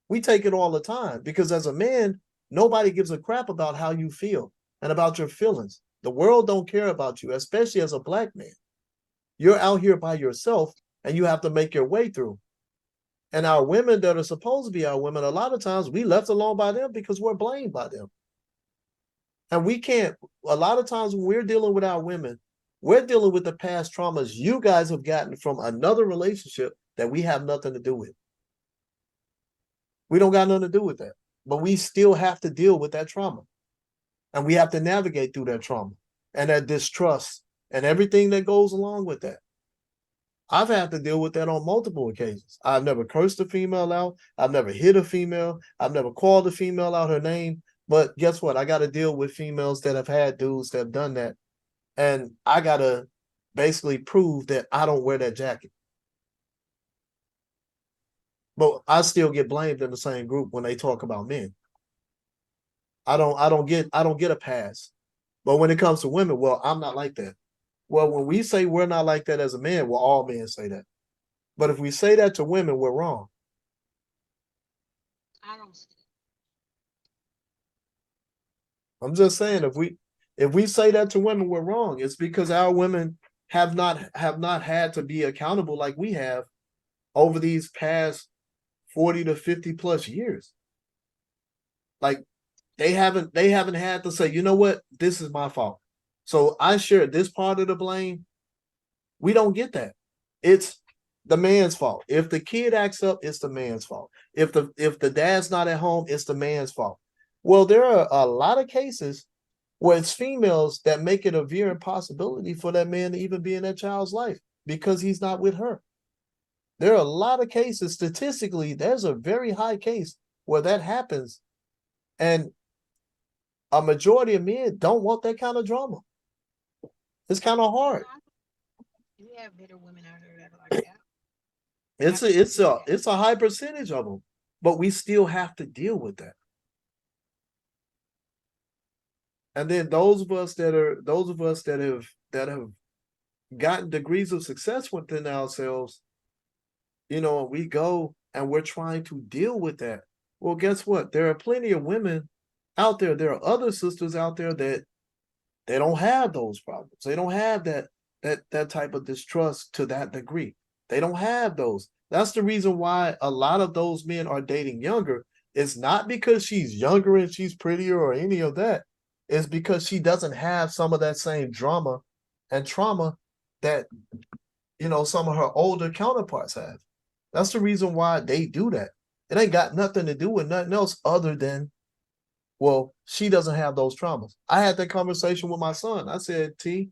We take it all the time because as a man, nobody gives a crap about how you feel and about your feelings. The world don't care about you, especially as a black man. You're out here by yourself and you have to make your way through. And our women that are supposed to be our women, a lot of times we left alone by them because we're blamed by them. And we can't, a lot of times when we're dealing with our women, we're dealing with the past traumas you guys have gotten from another relationship that we have nothing to do with. We don't got nothing to do with that, but we still have to deal with that trauma. And we have to navigate through that trauma and that distrust and everything that goes along with that. I've had to deal with that on multiple occasions. I've never cursed a female out. I've never hit a female. I've never called a female out her name. But guess what? I got to deal with females that have had dudes that have done that. And I got to basically prove that I don't wear that jacket. But I still get blamed in the same group when they talk about men. I don't get a pass. But when it comes to women, well, I'm not like that. Well, when we say we're not like that as a man, well, all men say that. But if we say that to women, we're wrong. I don't see it. I'm just saying if we say that to women, we're wrong. It's because our women have not had to be accountable like we have over these past 40 to 50 plus years. Like they haven't had to say, you know what, this is my fault. So I share this part of the blame. We don't get that. It's the man's fault. If the kid acts up, it's the man's fault. If the dad's not at home, it's the man's fault. Well, there are a lot of cases where it's females that make it a very impossibility for that man to even be in that child's life because he's not with her. There are a lot of cases, statistically, there's a very high case where that happens. And a majority of men don't want that kind of drama. It's kind of hard. You have bitter women out there that are like that. It's a high percentage of them, but we still have to deal with that. And then those of us that have gotten degrees of success within ourselves, you know, we go and we're trying to deal with that. Well, guess what? There are plenty of women out there. There are other sisters out there that they don't have those problems. They don't have that type of distrust to that degree. They don't have those. That's the reason why a lot of those men are dating younger. It's not because she's younger and she's prettier or any of that. It's because she doesn't have some of that same drama and trauma that, you know, some of her older counterparts have. That's the reason why they do that. It ain't got nothing to do with nothing else other than, well, she doesn't have those traumas. I had that conversation with my son. I said, T,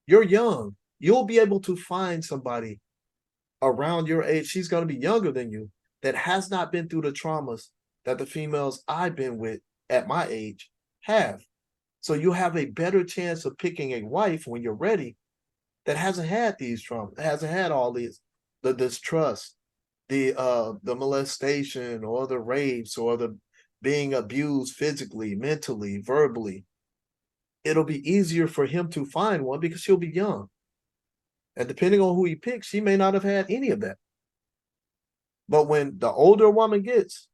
you're young. You'll be able to find somebody around your age. She's going to be younger than you that has not been through the traumas that the females I've been with at my age have. So you have a better chance of picking a wife when you're ready that hasn't had these traumas, hasn't had all these, the distrust, the molestation or the rapes or the being abused physically, mentally, verbally. It'll be easier for him to find one because she'll be young. And depending on who he picks, she may not have had any of that. But when the older a woman gets,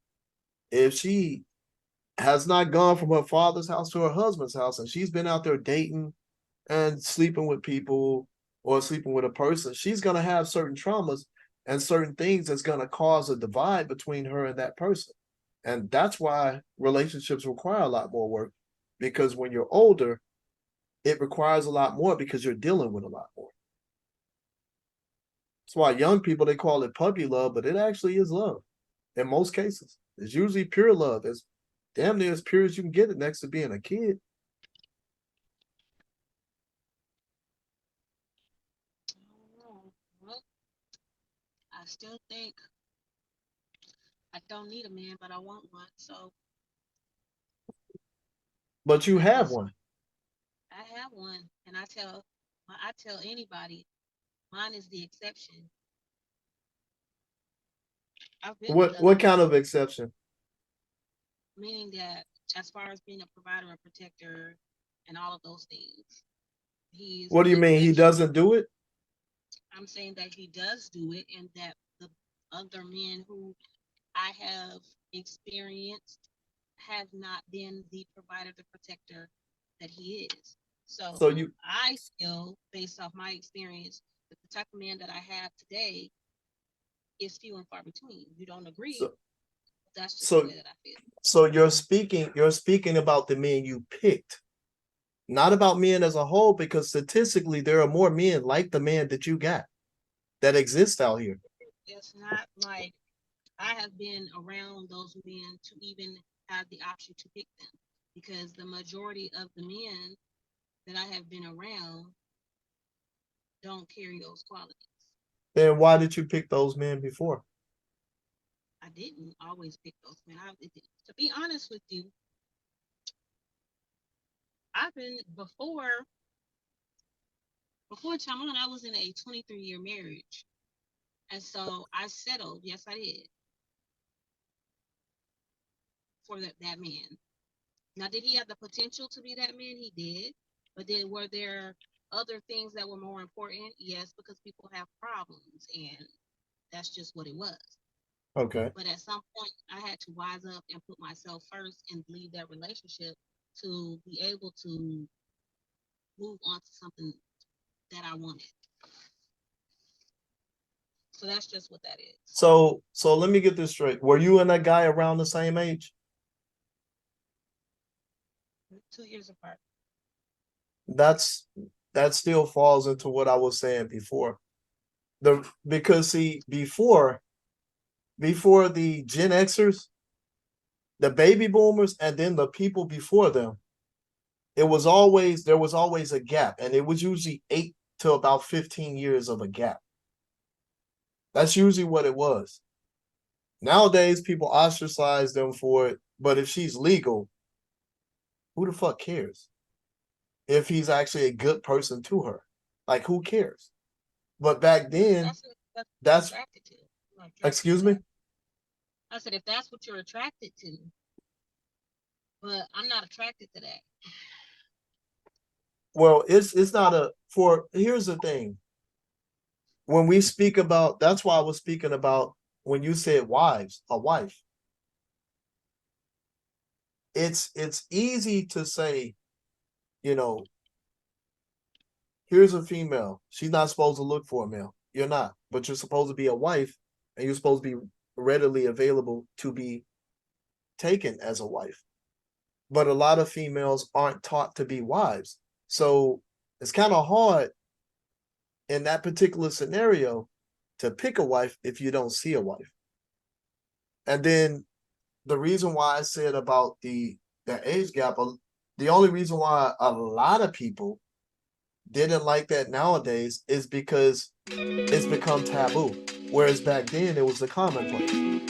if she has not gone from her father's house to her husband's house and she's been out there dating and sleeping with people or sleeping with a person, she's going to have certain traumas and certain things that's going to cause a divide between her and that person. And that's why relationships require a lot more work, because when you're older, it requires a lot more because you're dealing with a lot more. That's why young people, they call it puppy love, but it actually is love in most cases. It's usually pure love. It's damn near as pure as you can get it next to being a kid. Well, I still think I don't need a man, but I want one. So But you I have just one. I have one, and I tell anybody, mine is the exception. I've been with other What kind men, of exception? meaning that as far as being a provider and protector and all of those things, he's What do the you mean he exception. doesn't do it? I'm saying that he does do it, and that the other men who I have experienced has not been the provider, the protector that he is. So So you I feel, based off my experience, that the type of man that I have today is few and far between. You don't agree? so That's just so the way that I feel. so you're speaking about the men you picked, not about men as a whole, because statistically there are more men like the man that you got that exist out here. It's not like I have been around those men to even have the option to pick them, because the majority of the men that I have been around don't carry those qualities. Then why did you pick those men before? I didn't always pick those men. To be honest with you, I've been before Chamon, I was in a 23-year marriage. And so I settled, yes, I did, for that man. Now, did he have the potential to be that man? He did. But then were there other things that were more important? Yes, because people have problems, and that's just what it was. Okay. But at some point, I had to wise up and put myself first and leave that relationship to be able to move on to something that I wanted. So that's just what that is. So let me get this straight. Were you and that guy around the same age? 2 years apart. That still falls into what I was saying before. Because see, before the Gen Xers, the baby boomers, and then the people before them, there was always a gap, and it was usually 8 to about 15 years of a gap. That's usually what it was. Nowadays, people ostracize them for it, but if she's legal, who the fuck cares? If he's actually a good person to her, like who cares? But back then, That's what that's you're attracted to. You're attracted excuse to me. that. I said, if that's what you're attracted to, but I'm not attracted to that. Well, it's not a for. Here's the thing. When we speak about, that's why I was speaking about when you said wives, a wife. It's easy to say, you know, here's a female. She's not supposed to look for a male. You're not, but you're supposed to be a wife, and you're supposed to be readily available to be taken as a wife. But a lot of females aren't taught to be wives. So it's kind of hard in that particular scenario to pick a wife if you don't see a wife. And then the reason why I said about the age gap, the only reason why a lot of people didn't like that nowadays is because it's become taboo. Whereas back then it was the commonplace.